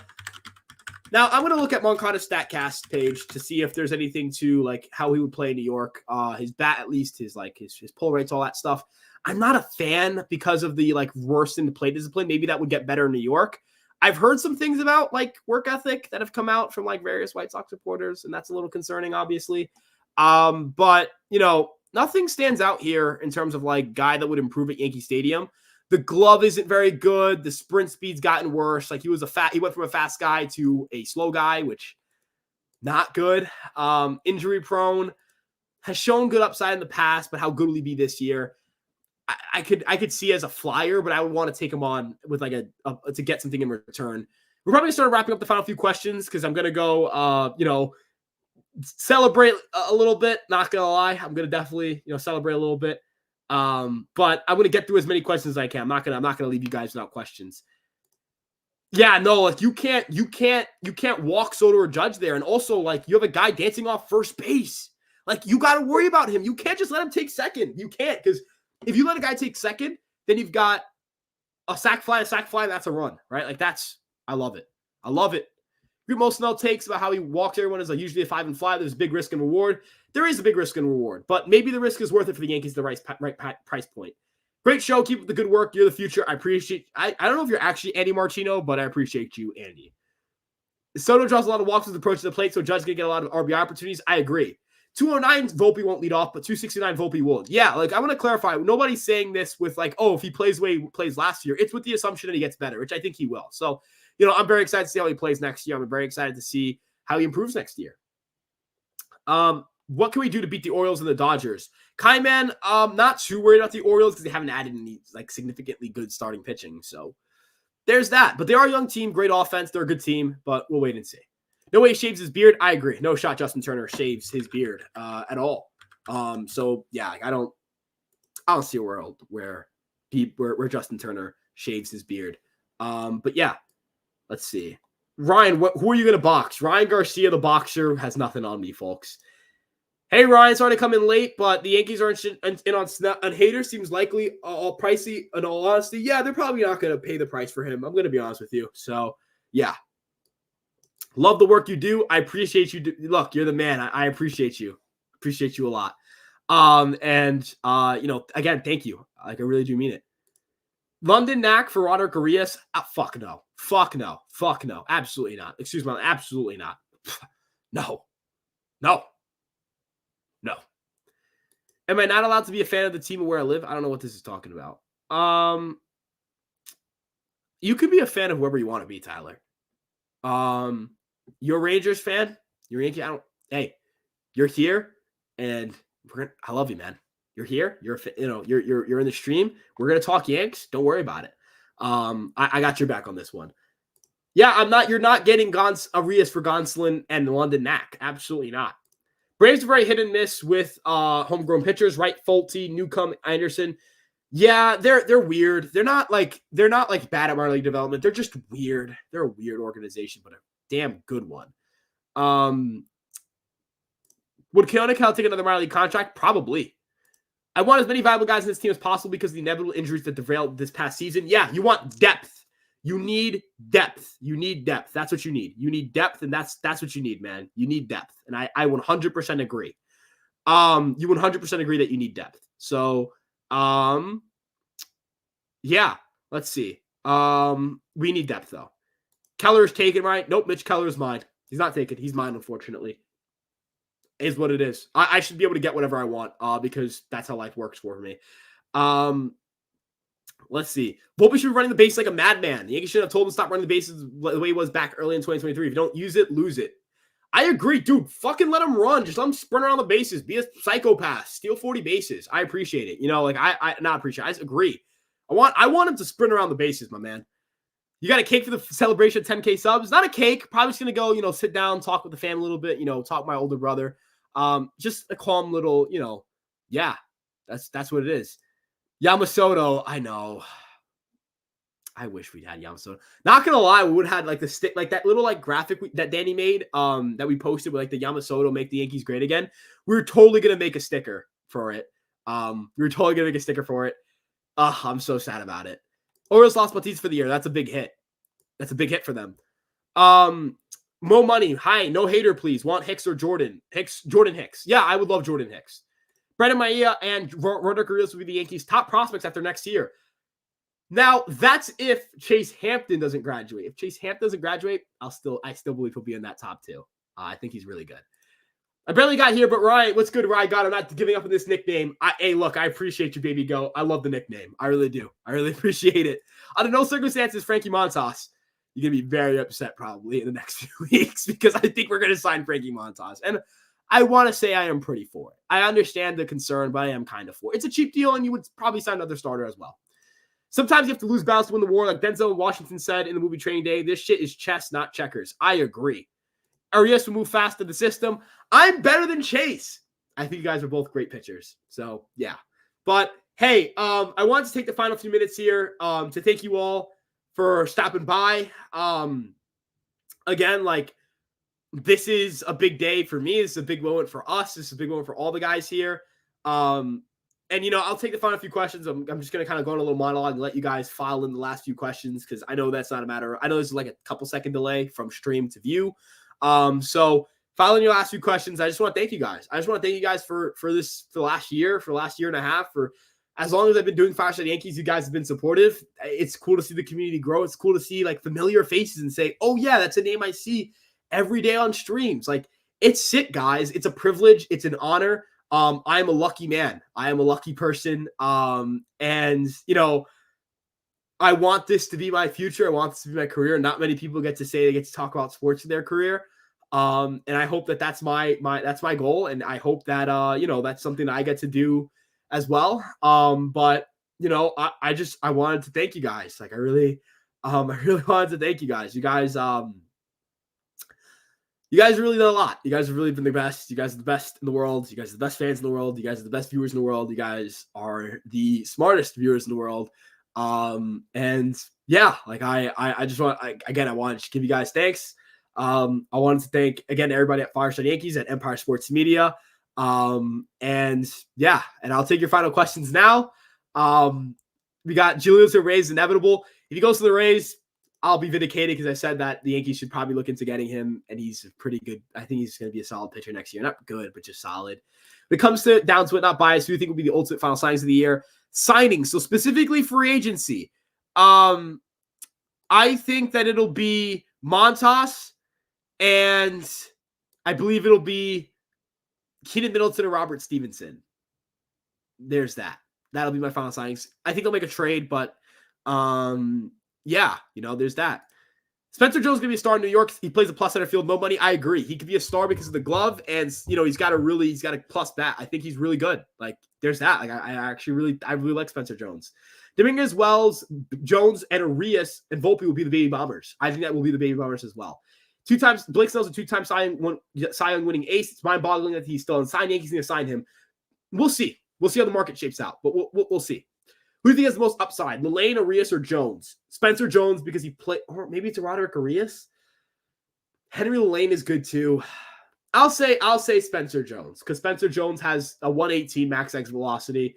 Now, I'm going to look at Moncada's StatCast page to see if there's anything to like how he would play in New York. His bat, at least, his pull rates, all that stuff. I'm not a fan because of the like worse in the play discipline. Maybe that would get better in New York. I've heard some things about like work ethic that have come out from like various White Sox reporters, and that's a little concerning, obviously. But nothing stands out here in terms of like guy that would improve at Yankee Stadium. The glove isn't very good. The sprint speed's gotten worse. Like he went from a fast guy to a slow guy, which not good. Injury prone, has shown good upside in the past, but how good will he be this year? I could see as a flyer, but I would want to take him on with like to get something in return. We're probably gonna start wrapping up the final few questions because I'm gonna go celebrate a little bit. Not gonna lie, I'm gonna definitely celebrate a little bit. But I'm gonna get through as many questions as I can. I'm not gonna leave you guys without questions. Yeah, no, like you can't walk Soto or Judge there. And also, like, you have a guy dancing off first base. Like, you got to worry about him. You can't just let him take second. You can't, because if you let a guy take second, then you've got a sac fly, that's a run, right? Like, I love it. I love it. Group most now takes about how he walks everyone is like usually a 5 and 5. There's a big risk and reward. There is a big risk and reward, but maybe the risk is worth it for the Yankees, the right price point. Great show. Keep up the good work. You're the future. I appreciate. I don't know if you're actually Andy Martino, but I appreciate you, Andy. Soto draws a lot of walks with the approach to the plate, so Judge gonna get a lot of RBI opportunities. I agree. 209 Volpe won't lead off, but 269 Volpe will. Yeah, like I want to clarify. Nobody's saying this with like, oh, if he plays the way he plays last year, it's with the assumption that he gets better, which I think he will. So, I'm very excited to see how he plays next year. I'm very excited to see how he improves next year. What can we do to beat the Orioles and the Dodgers? Kaiman, not too worried about the Orioles because they haven't added any like significantly good starting pitching. So there's that. But they are a young team, great offense. They're a good team, but we'll wait and see. No way he shaves his beard. I agree. No shot Justin Turner shaves his beard at all. So yeah, I don't see a world where Justin Turner shaves his beard. But yeah, let's see. Ryan, who are you going to box? Ryan Garcia, the boxer, has nothing on me, folks. Hey, Ryan, sorry to come in late, but the Yankees are in on Hader. Seems likely all pricey. In all honesty, yeah, they're probably not going to pay the price for him. I'm going to be honest with you. So, yeah. Love the work you do. I appreciate you. Look, you're the man. I appreciate you. Appreciate you a lot. Again, thank you. Like, I really do mean it. London Knack for Roderick Arias? Fuck no. Fuck no. Fuck no. Absolutely not. Excuse me. Absolutely not. No. No. No. Am I not allowed to be a fan of the team of where I live? I don't know what this is talking about. You can be a fan of whoever you want to be, Tyler. You're a Rangers fan. You're Yankee. Hey, you're here, and I love you, man. You're here. You're in the stream. We're gonna talk Yanks. Don't worry about it. I got your back on this one. Yeah, I'm not. You're not getting Arias for Gonsolin and London Knack. Absolutely not. Braves are very hit and miss with homegrown pitchers, right? Fulte, Newcomb, Anderson. Yeah, they're weird. They're not like bad at minor league development. They're just weird. They're a weird organization, but a damn good one. Would Keone Cal take another minor league contract? Probably. I want as many viable guys in this team as possible because of the inevitable injuries that derailed this past season. Yeah, you want depth. You need depth. You need depth. That's what you need. You need depth, and that's what you need, man. You need depth, and I 100% agree. You 100% agree that you need depth. So, yeah. Let's see. We need depth though. Keller's taken, right? Nope. Mitch Keller's mine. He's not taken. He's mine, unfortunately. Is what it is. I should be able to get whatever I want because that's how life works for me. Let's see. Volpe should be running the base like a madman. The Yankees should have told him to stop running the bases the way he was back early in 2023. If you don't use it, lose it. I agree, dude. Fucking let him run. Just let him sprint around the bases. Be a psychopath. Steal 40 bases. I appreciate it. I not appreciate it. I agree. I want him to sprint around the bases, my man. You got a cake for the celebration of 10K subs? Not a cake. Probably just going to go, sit down, talk with the family a little bit, talk with my older brother. Just a calm little, yeah, that's what it is. Yamamoto, I know. I wish we'd had Yamamoto. Not gonna lie, we would have had like the stick, like that little like graphic that Danny made, that we posted with like the Yamamoto make the Yankees great again. We were totally gonna make a sticker for it. I'm so sad about it. Orioles lost Bautista for the year. That's a big hit. That's a big hit for them. Mo Money. Hi, no hater, please. Want Hicks or Jordan? Jordan Hicks. Yeah, I would love Jordan Hicks. Brendan Maia and Roderick Arias will be the Yankees' top prospects after next year. Now, that's if Chase Hampton doesn't graduate. If Chase Hampton doesn't graduate, I still believe he'll be in that top two. I think he's really good. I barely got here, but Ryan, what's good, Ryan? God, I'm not giving up on this nickname. Hey, look, I appreciate you, baby. Go. I love the nickname. I really do. I really appreciate it. Under no circumstances, Frankie Montas. You're going to be very upset probably in the next few weeks because I think we're going to sign Frankie Montas. And I want to say I am pretty for it. I understand the concern, but I am kind of for it. It's a cheap deal, and you would probably sign another starter as well. Sometimes you have to lose battles to win the war. Like Denzel Washington said in the movie Training Day, this shit is chess, not checkers. I agree. Arias will move fast to the system. I'm better than Chase. I think you guys are both great pitchers. So, yeah. But, hey, I wanted to take the final few minutes here to thank you all for stopping by. Again, like, this is a big day for me. This is a big moment for us. This is a big moment for all the guys here. And, I'll take the final few questions. I'm just going to kind of go on a little monologue and let you guys file in the last few questions because I know that's not a matter. I know there's like a couple second delay from stream to view. So file in your last few questions. I just want to thank you guys. I just want to thank you guys for the last year and a half, for as long as I've been doing Fireside Yankees. You guys have been supportive. It's cool to see the community grow. It's cool to see like familiar faces and say, oh yeah, that's a name I see every day on streams. Like, it's sick, guys. It's a privilege. It's an honor. I am a lucky man. I am a lucky person. And I want this to be my future. I want this to be my career. Not many people get to say they get to talk about sports in their career. And I hope that that's my goal. And I hope that, that's something that I get to do as well. But I wanted to thank you guys. Like, I really wanted to thank you guys. You guys really done a lot. You guys have really been the best. You guys are the best in the world. You guys are the best fans in the world. You guys are the best viewers in the world. You guys are the smartest viewers in the world. And yeah, like I just want, I wanted to give you guys thanks. I wanted to thank again everybody at Fireside Yankees, at Empire Sports Media. And I'll take your final questions now. We got Julius or Rays inevitable. If he goes to the Rays, I'll be vindicated because I said that the Yankees should probably look into getting him, and he's pretty good. I think he's going to be a solid pitcher next year. Not good, but just solid. When it comes to down to it, not biased, who do you think will be the ultimate final signings of the year? Signings, so specifically free agency. I think that it'll be Montas, and I believe it'll be Keenan Middleton or Robert Stevenson. There's that. That'll be my final signings. I think they'll make a trade, but there's that. Spencer Jones is going to be a star in New York. He plays a plus center field, no money. I agree. He could be a star because of the glove, and he's got a plus bat. I think he's really good. Like, there's that. Like, I really like Spencer Jones. Dominguez, Wells, Jones, and Arias and Volpe will be the baby bombers. I think that will be the baby bombers as well. Blake Snell's a two-time Cy Young winning ace. It's mind-boggling that he's still unsigned. Yankees going to sign him. We'll see. We'll see how the market shapes out, but we'll see. Who do you think has the most upside? Mullane, Arias, or Jones? Spencer Jones, because he played, or maybe it's a Roderick Arias. Henry Mullane is good too. I'll say Spencer Jones, because Spencer Jones has a 118 max exit velocity,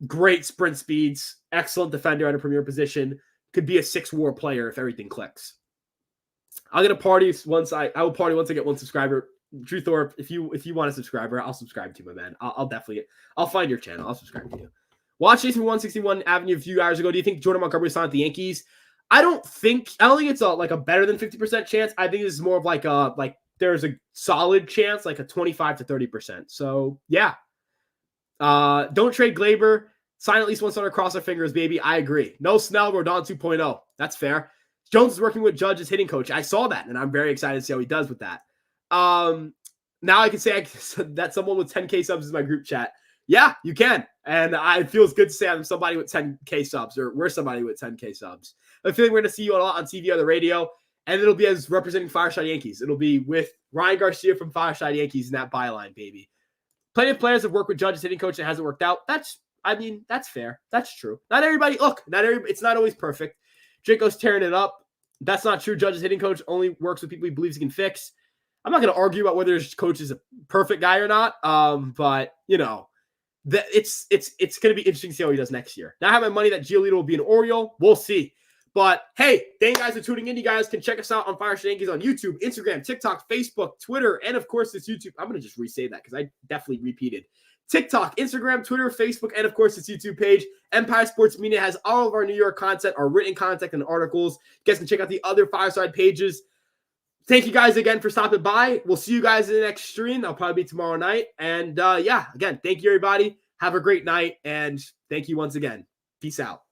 great sprint speeds, excellent defender at a premier position, could be a 6-WAR player if everything clicks. I'm gonna party once I will party once I get one subscriber. Drew Thorpe, if you want a subscriber, I'll subscribe to you, my man. I'll find your channel. I'll subscribe to you. Watch Jason 161 Avenue a few hours ago. Do you think Jordan Montgomery signed at the Yankees? I don't think it's a better than 50% chance. I think this is more of like there's a solid chance, like a 25 to 30%. So yeah. Don't trade Glaber. Sign at least one starter, cross our fingers, baby. I agree. No Snell, Rodon 2.0. That's fair. Jones is working with Judge as hitting coach. I saw that, and I'm very excited to see how he does with that. Now I can say that someone with 10K subs is my group chat. Yeah, you can. And it feels good to say I'm somebody with 10K subs, or we're somebody with 10K subs. I feel like we're going to see you a lot on TV or the radio, and it'll be as representing Fireside Yankees. It'll be with Ryan Garcia from Fireside Yankees in that byline, baby. Plenty of players have worked with Judge as hitting coach and it hasn't worked out. That's fair. That's true. It's not always perfect. Draco's tearing it up. That's not true. Judge's hitting coach only works with people he believes he can fix. I'm not going to argue about whether his coach is a perfect guy or not. But it's going to be interesting to see how he does next year. Now I have my money that Giolito will be an Oriole. We'll see. But hey, thank you guys for tuning in. You guys can check us out on Fireside Yankees on YouTube, Instagram, TikTok, Facebook, Twitter, and of course this YouTube. I'm going to just re-say that because I definitely repeated. TikTok, Instagram, Twitter, Facebook, and of course this YouTube page. Empire Sports Media has all of our New York content, our written content, and articles. You guys can check out the other Fireside pages. Thank you guys again for stopping by. We'll see you guys in the next stream. That'll probably be tomorrow night. And again, thank you everybody. Have a great night, and thank you once again. Peace out.